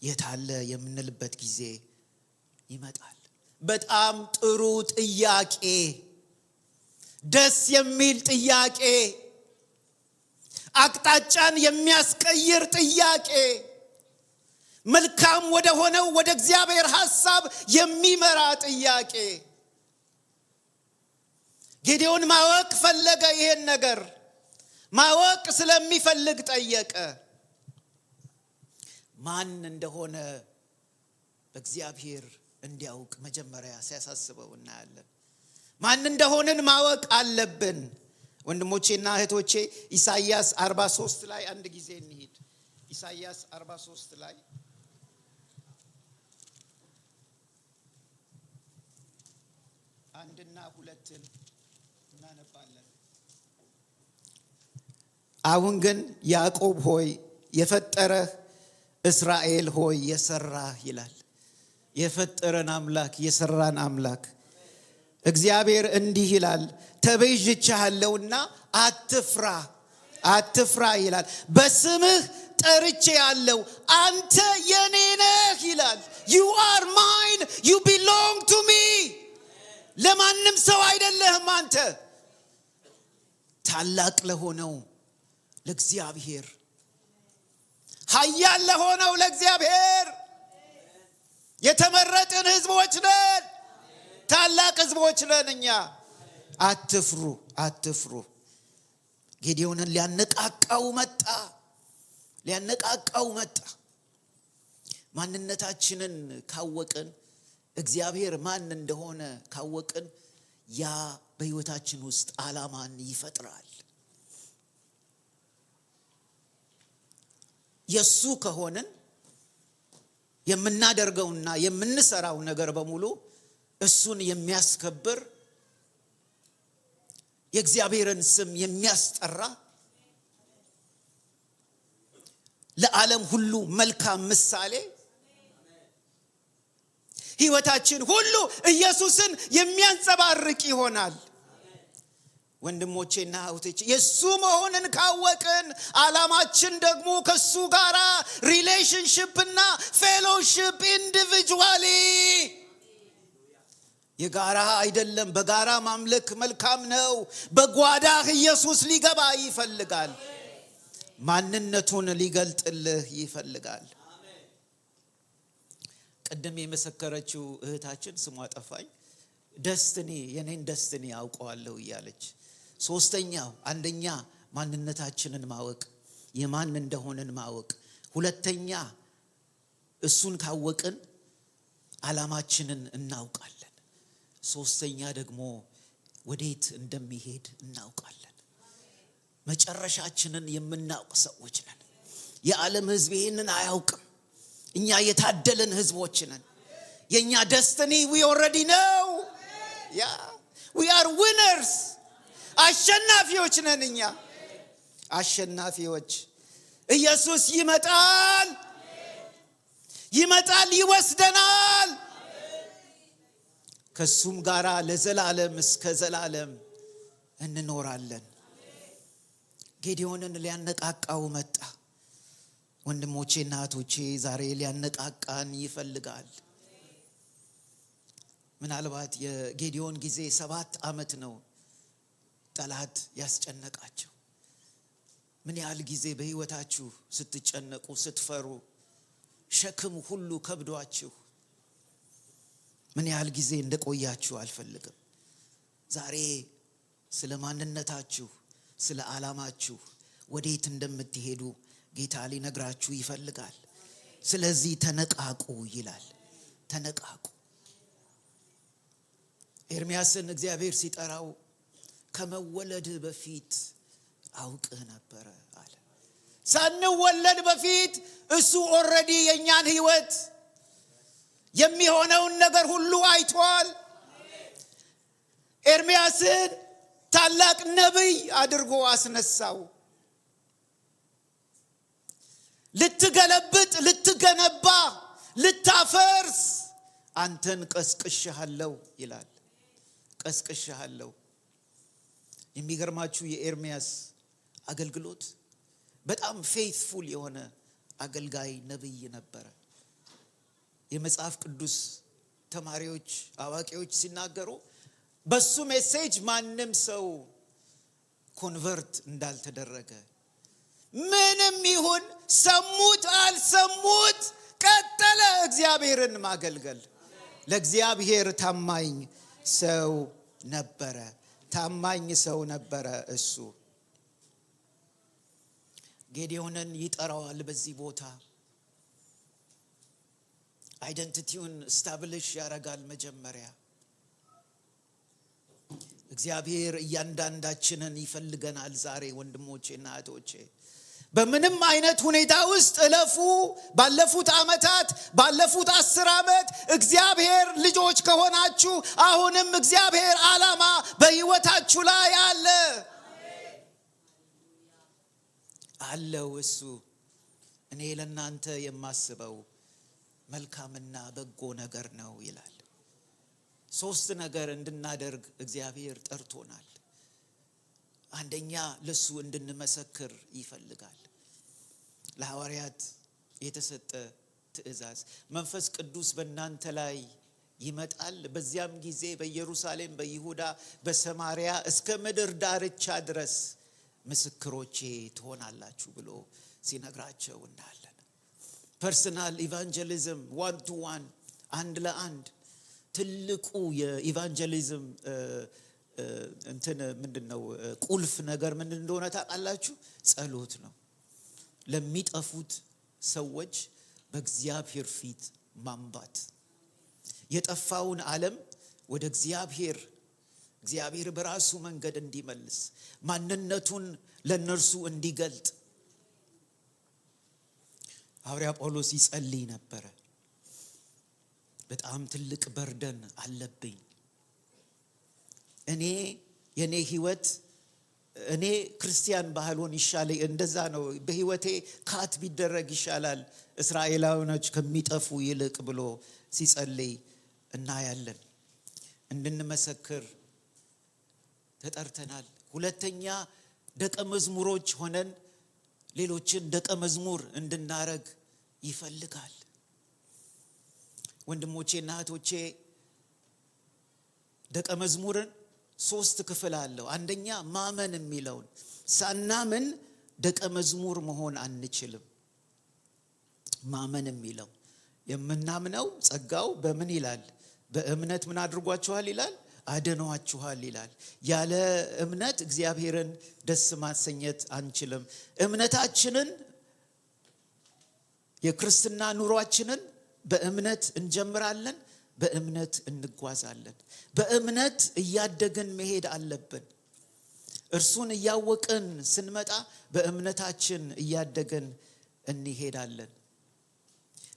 የታለ የምንልበት ጊዜ ይመጣል። በጣም ጥሩ ጥያቄ፣ ደስ የሚል ጥያቄ፣ አቅጣጫን የሚያስቀይር ጥያቄ፣ መልካም ወደ ሆነው ወደ እግዚአብሔር ሐሳብ የሚመራ ጥያቄ። ጌዴዎን ማወቅ ፈለገ። ይሄን ነገር ማወቅ ስለሚፈልግ ጠየቀ። ማን እንደሆነ በእግዚአብሔር እንዲያውቅ መጀመሪያ ሲያሳስበው እናያለን። ማን እንደሆነን ማወቅ አለብን። ወንድሞቼና እህቶቼ ኢሳይያስ 43 ላይ አንድ ጊዜ እንሂድ። ኢሳይያስ 43 ላይ አንድና ሁለትን እናነባለን። አሁን ግን ያዕቆብ ሆይ የፈጠረህ፣ እስራኤል ሆይ የሰራህ ይላል። የፈጠረን አምላክ፣ የሰራን አምላክ እግዚአብሔር እንዲህ ይላል፣ ተቤዥቼሃለሁና አትፍራ አትፍራ ይላል። በስምህ ጠርቼ ያለው አንተ የኔ ነህ ይላል። you are mine, you belong to me። ለማንም ሰው አይደለህም አንተ። ታላቅ ለሆነው ለእግዚአብሔር፣ ኃያል ለሆነው ለእግዚአብሔር የተመረጥን ህዝቦች ነን። ታላቅ ህዝቦች ነን እኛ። አትፍሩ አትፍሩ። ጌዴዎንን ሊያነቃቃው መጣ። ማንነታችንን ካወቅን፣ እግዚአብሔር ማን እንደሆነ ካወቅን፣ ያ በህይወታችን ውስጥ ዓላማን ይፈጥራል። የሱ ከሆነን የምናደርገውና የምንሰራው ነገር በሙሉ እሱን የሚያስከብር፣ የእግዚአብሔርን ስም የሚያስጠራ፣ ለዓለም ሁሉ መልካም ምሳሌ፣ ህይወታችን ሁሉ ኢየሱስን የሚያንጸባርቅ ይሆናል። ወንድሞቼና እህቶቼ የሱ መሆንን ካወቅን፣ ዓላማችን ደግሞ ከሱ ጋራ ሪሌሽንሺፕ እና ፌሎሺፕ ኢንዲቪጁዋሊ የጋራ አይደለም። በጋራ ማምለክ መልካም ነው። በጓዳህ ኢየሱስ ሊገባ ይፈልጋል። ማንነቱን ሊገልጥልህ ይፈልጋል። ቀደም የመሰከረችው እህታችን ስሟ ጠፋኝ፣ ደስትኒ የኔን ደስትኒ አውቀዋለሁ እያለች። ሶስተኛው አንደኛ ማንነታችንን ማወቅ፣ የማን እንደሆነን ማወቅ። ሁለተኛ እሱን ካወቅን ዓላማችንን እናውቃለን። ሶስተኛ ደግሞ ወዴት እንደሚሄድ እናውቃለን። መጨረሻችንን የምናውቅ ሰዎች ነን። የዓለም ህዝብ ይሄንን አያውቅም። እኛ የታደለን ህዝቦች ነን። የኛ ደስትኒ we already know. we are winners. አሸናፊዎች ነን እኛ። አሸናፊዎች። ኢየሱስ ይመጣል ይወስደናል። ከሱም ጋራ ለዘላለም እስከ ዘላለም እንኖራለን። ጌዴዎንን ሊያነቃቃው መጣ። ወንድሞቼና እህቶቼ ዛሬ ሊያነቃቃን ይፈልጋል። ምናልባት የጌዴዎን ጊዜ 7 ዓመት ነው ጠላት ያስጨነቃቸው። ምን ያህል ጊዜ በህይወታችሁ ስትጨነቁ፣ ስትፈሩ፣ ሸክም ሁሉ ከብዷችሁ ምን ያህል ጊዜ እንደቆያችሁ አልፈልግም። ዛሬ ስለ ማንነታችሁ፣ ስለ ዓላማችሁ፣ ወዴት እንደምትሄዱ ጌታ ሊነግራችሁ ይፈልጋል። ስለዚህ ተነቃቁ ይላል። ተነቃቁ። ኤርምያስን እግዚአብሔር ሲጠራው ከመወለድ በፊት አውቅህ ነበረ አለ። ሳንወለድ በፊት እሱ ኦልሬዲ የኛን ህይወት የሚሆነውን ነገር ሁሉ አይቷል። ኤርምያስን ታላቅ ነብይ አድርጎ አስነሳው። ልትገለብጥ፣ ልትገነባ፣ ልታፈርስ አንተን ቀስቅሼሃለሁ ይላል። ቀስቅሼሃለሁ። የሚገርማችሁ የኤርሚያስ አገልግሎት በጣም ፌይትፉል የሆነ አገልጋይ ነብይ ነበረ። የመጽሐፍ ቅዱስ ተማሪዎች አዋቂዎች ሲናገሩ በሱ ሜሴጅ ማንም ሰው ኮንቨርት እንዳልተደረገ፣ ምንም ይሁን ሰሙት አልሰሙት ቀጠለ እግዚአብሔርን ማገልገል። ለእግዚአብሔር ታማኝ ሰው ነበረ። ታማኝ ሰው ነበረ እሱ። ጌዲዮንን ይጠራዋል በዚህ ቦታ። አይደንቲቲውን ስታብሊሽ ያደርጋል። መጀመሪያ እግዚአብሔር እያንዳንዳችንን ይፈልገናል ዛሬ ወንድሞቼና እህቶቼ። በምንም አይነት ሁኔታ ውስጥ እለፉ። ባለፉት አመታት ባለፉት 10 አመት እግዚአብሔር ልጆች ከሆናችሁ አሁንም እግዚአብሔር ዓላማ በህይወታችሁ ላይ አለው። እሱ እኔ ለእናንተ የማስበው መልካምና በጎ ነገር ነው ይላል። 3 ነገር እንድናደርግ እግዚአብሔር ጠርቶናል። አንደኛ ለሱ እንድንመሰክር ይፈልጋል። ለሐዋርያት የተሰጠ ትእዛዝ መንፈስ ቅዱስ በእናንተ ላይ ይመጣል፣ በዚያም ጊዜ በኢየሩሳሌም በይሁዳ በሰማርያ እስከ ምድር ዳርቻ ድረስ ምስክሮቼ ትሆናላችሁ ብሎ ሲነግራቸው እናያለን። ፐርሰናል ኢቫንጀሊዝም ዋን ቱ ዋን አንድ ለአንድ ትልቁ የኢቫንጀሊዝም ምንድነው ቁልፍ ነገር ምን እንደሆነ ታውቃላችሁ? ጸሎት ነው። ለሚጠፉት ሰዎች በእግዚአብሔር ፊት ማንባት፣ የጠፋውን ዓለም ወደ እግዚአብሔር በራሱ መንገድ እንዲመልስ፣ ማንነቱን ለነርሱ እንዲገልጥ ሐዋርያ ጳውሎስ ይጸልይ ነበረ። በጣም ትልቅ በርደን አለብኝ። የኔ ህይወት እኔ ክርስቲያን ባልሆን ይሻለኝ፣ እንደዛ ነው በህይወቴ ካት ቢደረግ ይሻላል እስራኤላውያኖች ከሚጠፉ ይልቅ ብሎ ሲጸልይ እናያለን። እንድንመሰክር ተጠርተናል። ሁለተኛ ደቀ መዝሙሮች ሆነን ሌሎችን ደቀ መዝሙር እንድናረግ ይፈልጋል። ወንድሞቼና እህቶቼ ደቀ መዝሙርን 3 ክፍል አለው። አንደኛ ማመን የሚለውን ሳናምን ደቀ መዝሙር መሆን አንችልም። ማመን የሚለው የምናምነው ጸጋው በምን ይላል? በእምነት ምን አድርጓችኋል ይላል? አድኗችኋል ይላል። ያለ እምነት እግዚአብሔርን ደስ ማሰኘት አንችልም። እምነታችንን የክርስትና ኑሯችንን በእምነት እንጀምራለን፣ በእምነት እንጓዛለን። በእምነት እያደግን መሄድ አለብን። እርሱን እያወቅን ስንመጣ በእምነታችን እያደግን እንሄዳለን።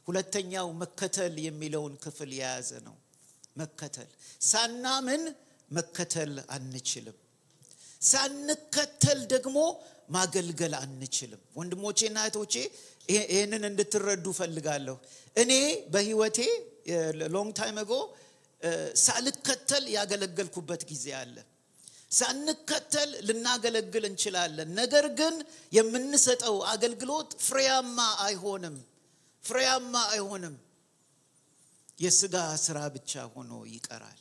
ሁለተኛው መከተል የሚለውን ክፍል የያዘ ነው። መከተል ሳናምን መከተል አንችልም። ሳንከተል ደግሞ ማገልገል አንችልም። ወንድሞቼና እህቶቼ ይሄንን እንድትረዱ ፈልጋለሁ። እኔ በህይወቴ ሎንግ ታይም አጎ ሳልከተል ያገለገልኩበት ጊዜ አለ። ሳንከተል ልናገለግል እንችላለን። ነገር ግን የምንሰጠው አገልግሎት ፍሬያማ አይሆንም። የሥጋ ስራ ብቻ ሆኖ ይቀራል።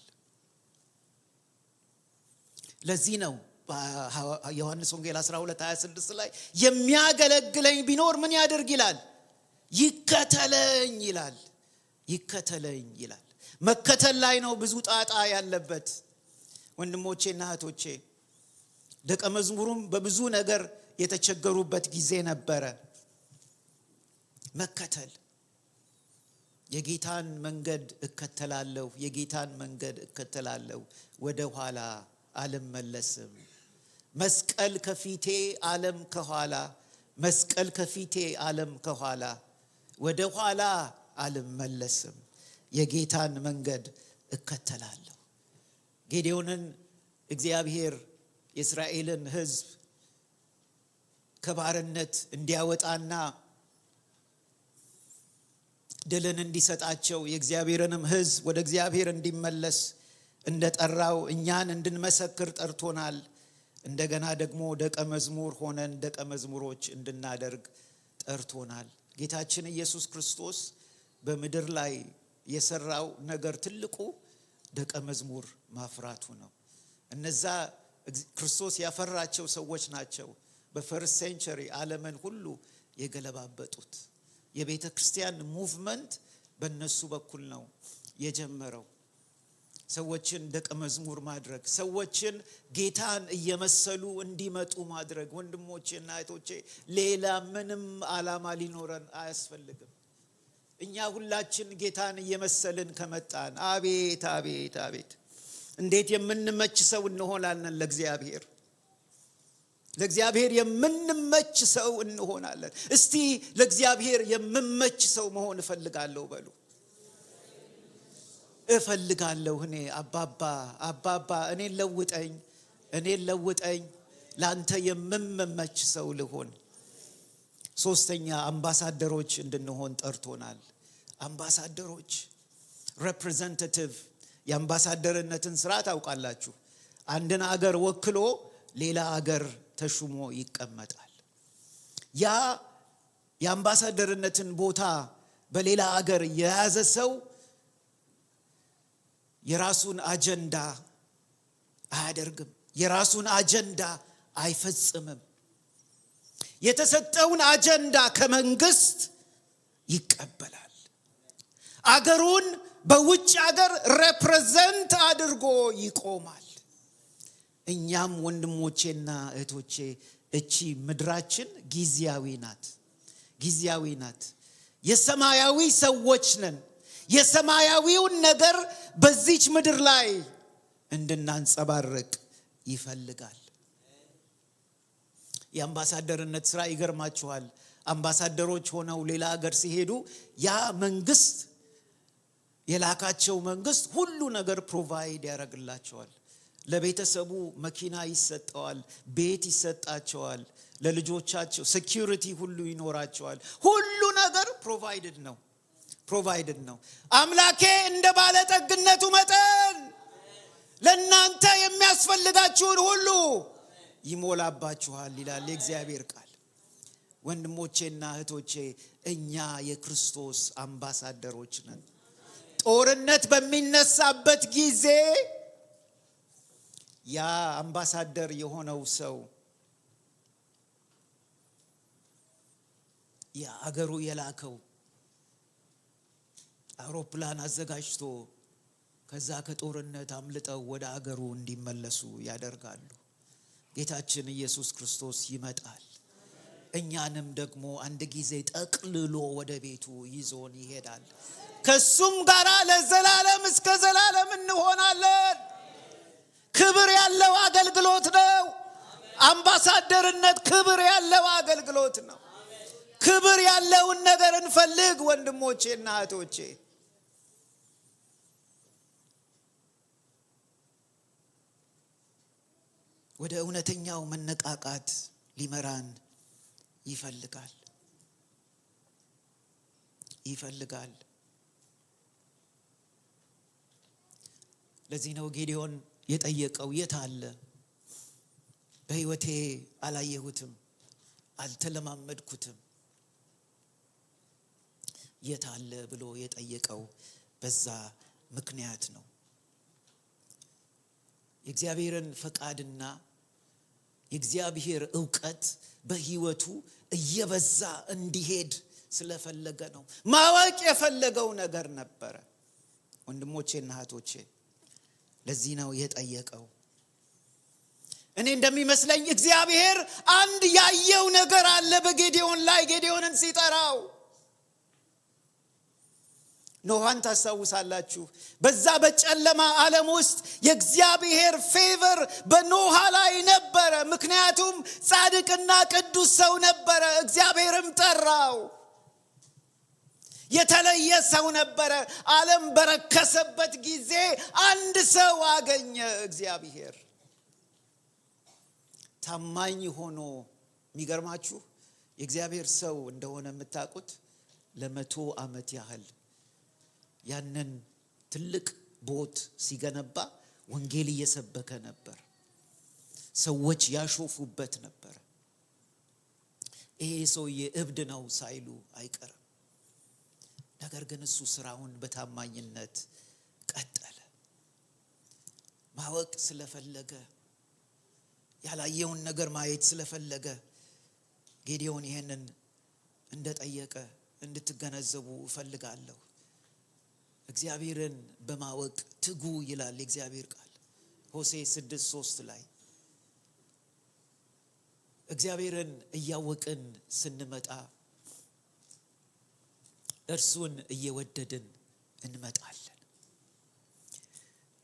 ለዚህ ነው በዮሐንስ ወንጌል 12:26 ላይ የሚያገለግለኝ ቢኖር ምን ያድርግ ይላል? ይከተለኝ ይላል። መከተል ላይ ነው ብዙ ጣጣ ያለበት። ወንድሞቼና እህቶቼ ደቀ መዝሙሩም በብዙ ነገር የተቸገሩበት ጊዜ ነበረ። መከተል የጌታን መንገድ እከተላለሁ፣ ወደ ኋላ አልመለስም። መስቀል ከፊቴ ዓለም ከኋላ ወደ ኋላ አልመለስም። የጌታን መንገድ እከተላለሁ። ጌዲዮንን እግዚአብሔር የእስራኤልን ሕዝብ ከባርነት እንዲያወጣና ድልን እንዲሰጣቸው የእግዚአብሔርንም ሕዝብ ወደ እግዚአብሔር እንዲመለስ እንደጠራው እኛን እንድንመሰክር ጠርቶናል። እንደገና ደግሞ ደቀ መዝሙር ሆነን ደቀ መዝሙሮች እንድናደርግ ጠርቶናል። ጌታችን ኢየሱስ ክርስቶስ በምድር ላይ የሰራው ነገር ትልቁ ደቀ መዝሙር ማፍራቱ ነው። እነዛ ክርስቶስ ያፈራቸው ሰዎች ናቸው በፈርስት ሴንቸሪ ዓለምን ሁሉ የገለባበጡት። የቤተ ክርስቲያን ሙቭመንት በእነሱ በኩል ነው የጀመረው። ሰዎችን ደቀ መዝሙር ማድረግ፣ ሰዎችን ጌታን እየመሰሉ እንዲመጡ ማድረግ። ወንድሞቼና እህቶቼ ሌላ ምንም ዓላማ ሊኖረን አያስፈልግም። እኛ ሁላችን ጌታን እየመሰልን ከመጣን አቤት አቤት አቤት እንዴት የምንመች ሰው እንሆናለን ለእግዚአብሔር። ለእግዚአብሔር የምንመች ሰው እንሆናለን። እስቲ ለእግዚአብሔር የምመች ሰው መሆን እፈልጋለሁ በሉ። እፈልጋለሁ እኔ አባባ እኔን ለውጠኝ ላንተ የምመች ሰው ልሆን። ሶስተኛ አምባሳደሮች እንድንሆን ጠርቶናል። አምባሳደሮች ሬፕሬዘንታቲቭ። የአምባሳደርነትን ስራ ታውቃላችሁ። አንድን አገር ወክሎ ሌላ አገር ተሹሞ ይቀመጣል። ያ የአምባሳደርነትን ቦታ በሌላ አገር የያዘ ሰው የራሱን አጀንዳ አያደርግም፣ የራሱን አጀንዳ አይፈጽምም። የተሰጠውን አጀንዳ ከመንግስት ይቀበላል። አገሩን በውጭ አገር ሬፕሬዘንት አድርጎ ይቆማል። እኛም ወንድሞቼና እህቶቼ እቺ ምድራችን ጊዜያዊ ናት። የሰማያዊ ሰዎች ነን። የሰማያዊውን ነገር በዚች ምድር ላይ እንድናንጸባርቅ ይፈልጋል። የአምባሳደርነት ስራ ይገርማችኋል። አምባሳደሮች ሆነው ሌላ ሀገር ሲሄዱ ያ መንግስት የላካቸው መንግስት ሁሉ ነገር ፕሮቫይድ ያደርግላቸዋል። ለቤተሰቡ መኪና ይሰጠዋል፣ ቤት ይሰጣቸዋል፣ ለልጆቻቸው ሴኩሪቲ ሁሉ ይኖራቸዋል። ሁሉ ነገር ፕሮቫይድድ ነው። አምላኬ እንደ ባለጠግነቱ መጠን ለእናንተ የሚያስፈልጋችሁን ሁሉ ይሞላባችኋል ይላል የእግዚአብሔር ቃል። ወንድሞቼና እህቶቼ እኛ የክርስቶስ አምባሳደሮች ነን። ጦርነት በሚነሳበት ጊዜ ያ አምባሳደር የሆነው ሰው የአገሩ የላከው አውሮፕላን አዘጋጅቶ ከዛ ከጦርነት አምልጠው ወደ አገሩ እንዲመለሱ ያደርጋሉ። ጌታችን ኢየሱስ ክርስቶስ ይመጣል። እኛንም ደግሞ አንድ ጊዜ ጠቅልሎ ወደ ቤቱ ይዞን ይሄዳል። ከሱም ጋር ለዘላለም እስከ ዘላለም እንሆናለን። ክብር ያለው አገልግሎት ነው። አምባሳደርነት ክብር ያለው አገልግሎት ነው። ክብር ያለውን ነገር እንፈልግ ወንድሞቼና እህቶቼ። ወደ እውነተኛው መነቃቃት ሊመራን ይፈልጋል። ለዚህ ነው ጌዲዮን የጠየቀው የት አለ? በሕይወቴ አላየሁትም፣ አልተለማመድኩትም። የት አለ ብሎ የጠየቀው በዛ ምክንያት ነው። የእግዚአብሔርን ፈቃድና የእግዚአብሔር ዕውቀት በሕይወቱ እየበዛ እንዲሄድ ስለፈለገ ነው። ማወቅ የፈለገው ነገር ነበረ። ወንድሞቼና እህቶቼ ለዚህ ነው የጠየቀው። እኔ እንደሚመስለኝ እግዚአብሔር አንድ ያየው ነገር አለ በጌዲዮን ላይ። ጌዲዮንን ሲጠራው ኖሃን ታስታውሳላችሁ። በዛ በጨለማ ዓለም ውስጥ የእግዚአብሔር ፌቨር በኖሃ ላይ ነበረ። ምክንያቱም ጻድቅና ቅዱስ ሰው ነበረ። እግዚአብሔርም ጠራው። የተለየ ሰው ነበረ። ዓለም በረከሰበት ጊዜ አንድ ሰው አገኘ እግዚአብሔር። ታማኝ ሆኖ፣ የሚገርማችሁ የእግዚአብሔር ሰው እንደሆነ የምታውቁት ለ100 ዓመት ያህል ያንን ትልቅ ቦት ሲገነባ ወንጌል እየሰበከ ነበር። ሰዎች ያሾፉበት ነበር። ይሄ ሰውዬ እብድ ነው ሳይሉ አይቀርም። ነገር ግን እሱ ስራውን በታማኝነት ቀጠለ። ማወቅ ስለፈለገ፣ ያላየውን ነገር ማየት ስለፈለገ ጌዲዮን ይሄንን እንደጠየቀ እንድትገነዘቡ እፈልጋለሁ። እግዚአብሔርን በማወቅ ትጉ ይላል የእግዚአብሔር ቃል ሆሴዕ 6:3 ላይ። እግዚአብሔርን እያወቅን ስንመጣ እርሱን እየወደድን እንመጣለን።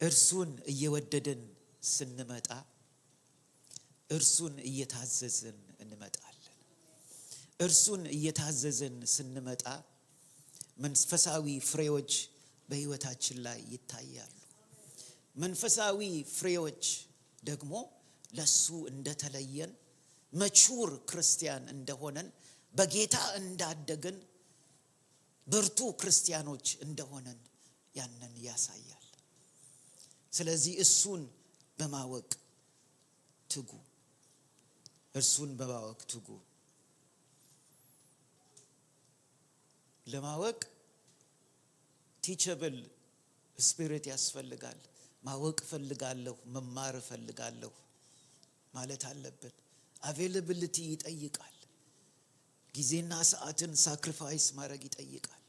እርሱን እየወደድን ስንመጣ እርሱን እየታዘዝን እንመጣለን። እርሱን እየታዘዝን ስንመጣ መንፈሳዊ ፍሬዎች በሕይወታችን ላይ ይታያሉ። መንፈሳዊ ፍሬዎች ደግሞ ለሱ እንደተለየን መቹር ክርስቲያን እንደሆነን በጌታ እንዳደግን ብርቱ ክርስቲያኖች እንደሆነን ያንን ያሳያል። ስለዚህ እሱን በማወቅ ትጉ። እርሱን በማወቅ ትጉ። ለማወቅ ቲቸብል ስፒሪት ያስፈልጋል። ማወቅ እፈልጋለሁ፣ መማር እፈልጋለሁ ማለት አለብን። አቬይላቢሊቲ ይጠይቃል። ጊዜና ሰዓትን ሳክሪፋይስ ማድረግ ይጠይቃል።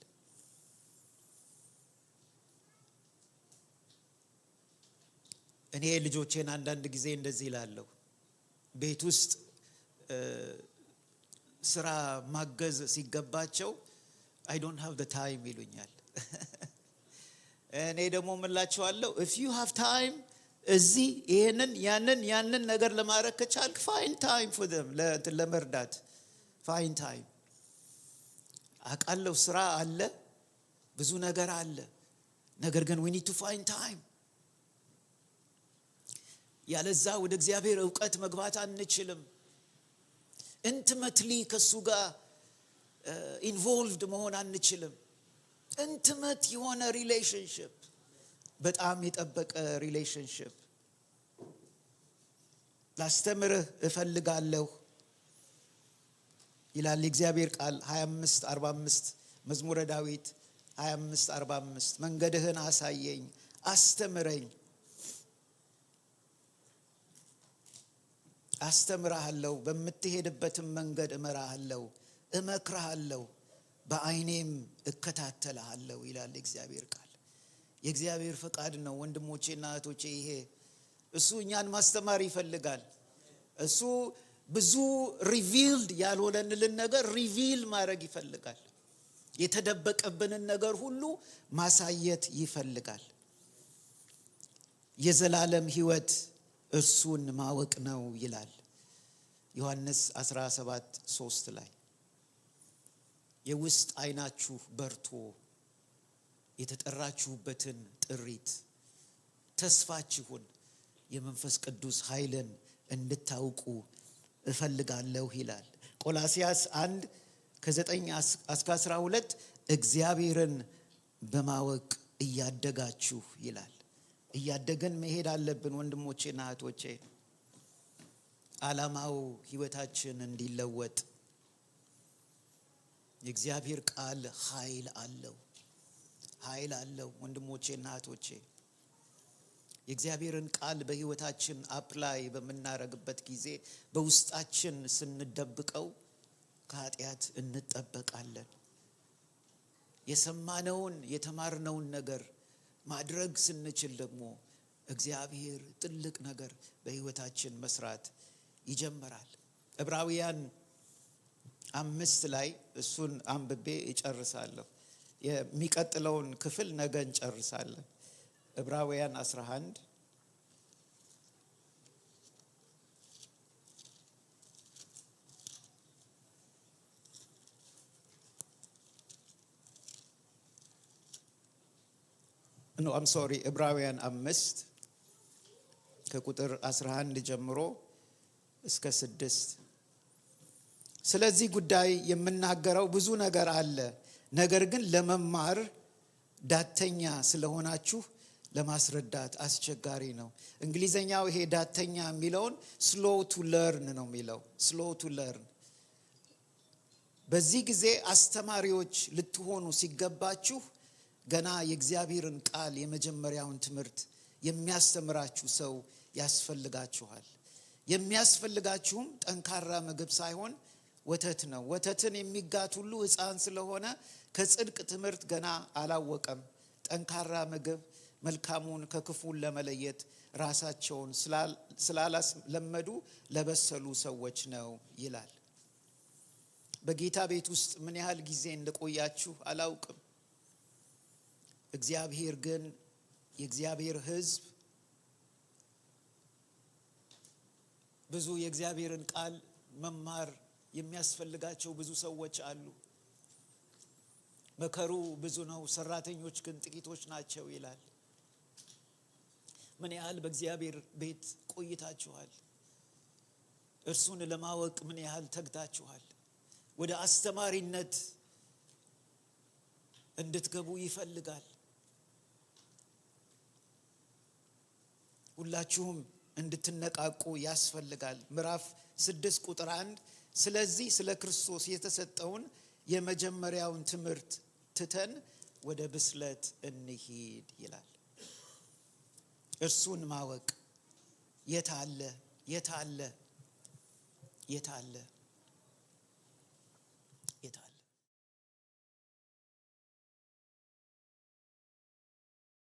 እኔ ልጆቼን አንዳንድ ጊዜ እንደዚህ እላለሁ። ቤት ውስጥ ስራ ማገዝ ሲገባቸው I don't have the time ይሉኛል። እኔ ደግሞ እምላቸዋለሁ if you have time እዚህ ይሄንን ያንን ነገር ለማድረግ ከቻልክ find time for them ለመርዳት find time። አውቃለሁ ስራ አለ፣ ብዙ ነገር አለ። ነገር ግን we need to find time። ያለዛ ወደ እግዚአብሔር ዕውቀት መግባት አንችልም። ኢንቲሜትሊ ከሱ ጋር ኢንቮልቭድ መሆን አንችልም። ኢንቲሜት የሆነ ሪሌሽንሺፕ፣ በጣም የጠበቀ ሪሌሽንሺፕ። ላስተምርህ እፈልጋለሁ ይላል የእግዚአብሔር ቃል 25:45 መዝሙረ ዳዊት 25:45 መንገድህን አሳየኝ አስተምረኝ አስተምራለሁ፣ በምትሄድበትም መንገድ እመራለሁ፣ እመክራለሁ፣ በዓይኔም እከታተልሃለሁ ይላል የእግዚአብሔር ቃል። የእግዚአብሔር ፈቃድ ነው ወንድሞቼና እህቶቼ። ይሄ እሱ እኛን ማስተማር ይፈልጋል። እሱ ብዙ ሪቪልድ ያልሆነልን ነገር ሪቪል ማድረግ ይፈልጋል። የተደበቀብንን ነገር ሁሉ ማሳየት ይፈልጋል። የዘላለም ሕይወት እርሱን ማወቅ ነው ይላል ዮሐንስ 17:3 ላይ። የውስጥ አይናችሁ በርቶ የተጠራችሁበትን ጥሪት ተስፋችሁን የመንፈስ ቅዱስ ኃይልን እንድታውቁ እፈልጋለሁ ይላል። ቆላስይስ 1:9-12 እግዚአብሔርን በማወቅ እያደጋችሁ ይላል። እያደገን መሄድ አለብን ወንድሞቼና እህቶቼ። ዓላማው ሕይወታችን እንዲለወጥ። የእግዚአብሔር ቃል ኃይል አለው ወንድሞቼና እህቶቼ። የእግዚአብሔርን ቃል በሕይወታችን አፕላይ በምናረግበት ጊዜ በውስጣችን ስንደብቀው ከኃጢአት እንጠበቃለን። የሰማነውን የተማርነውን ነገር ማድረግ ስንችል ደግሞ እግዚአብሔር ትልቅ ነገር በሕይወታችን መስራት ይጀምራል። ዕብራውያን 5 ላይ እሱን አንብቤ እጨርሳለሁ። የሚቀጥለውን ክፍል ነገ እንጨርሳለን። ዕብራውያን 11 ዕብራውያን 5 ከቁጥር 11 ጀምሮ እስከ 6። ስለዚህ ጉዳይ የምናገረው ብዙ ነገር አለ፣ ነገር ግን ለመማር ዳተኛ ስለሆናችሁ ለማስረዳት አስቸጋሪ ነው። እንግሊዘኛው ይሄ ዳተኛ የሚለውን slow to learn ነው የሚለው። slow to learn። በዚህ ጊዜ አስተማሪዎች ልትሆኑ ሲገባችሁ ገና የእግዚአብሔርን ቃል የመጀመሪያውን ትምህርት የሚያስተምራችሁ ሰው ያስፈልጋችኋል። የሚያስፈልጋችሁም ጠንካራ ምግብ ሳይሆን ወተት ነው። ወተትን የሚጋት ሁሉ ሕፃን ስለሆነ ከጽድቅ ትምህርት ገና አላወቀም። ጠንካራ ምግብ መልካሙን ከክፉን ለመለየት ራሳቸውን ስላላስለመዱ ለበሰሉ ሰዎች ነው ይላል። በጌታ ቤት ውስጥ ምን ያህል ጊዜ እንደቆያችሁ አላውቅም። እግዚአብሔር ግን የእግዚአብሔር ሕዝብ ብዙ የእግዚአብሔርን ቃል መማር የሚያስፈልጋቸው ብዙ ሰዎች አሉ። መከሩ ብዙ ነው፣ ሰራተኞች ግን ጥቂቶች ናቸው ይላል። ምን ያህል በእግዚአብሔር ቤት ቆይታችኋል? እርሱን ለማወቅ ምን ያህል ተግታችኋል? ወደ አስተማሪነት እንድትገቡ ይፈልጋል። ሁላችሁም እንድትነቃቁ ያስፈልጋል። ምዕራፍ 6 ቁጥር 1 ስለዚህ ስለ ክርስቶስ የተሰጠውን የመጀመሪያውን ትምህርት ትተን ወደ ብስለት እንሂድ ይላል። እርሱን ማወቅ የታለ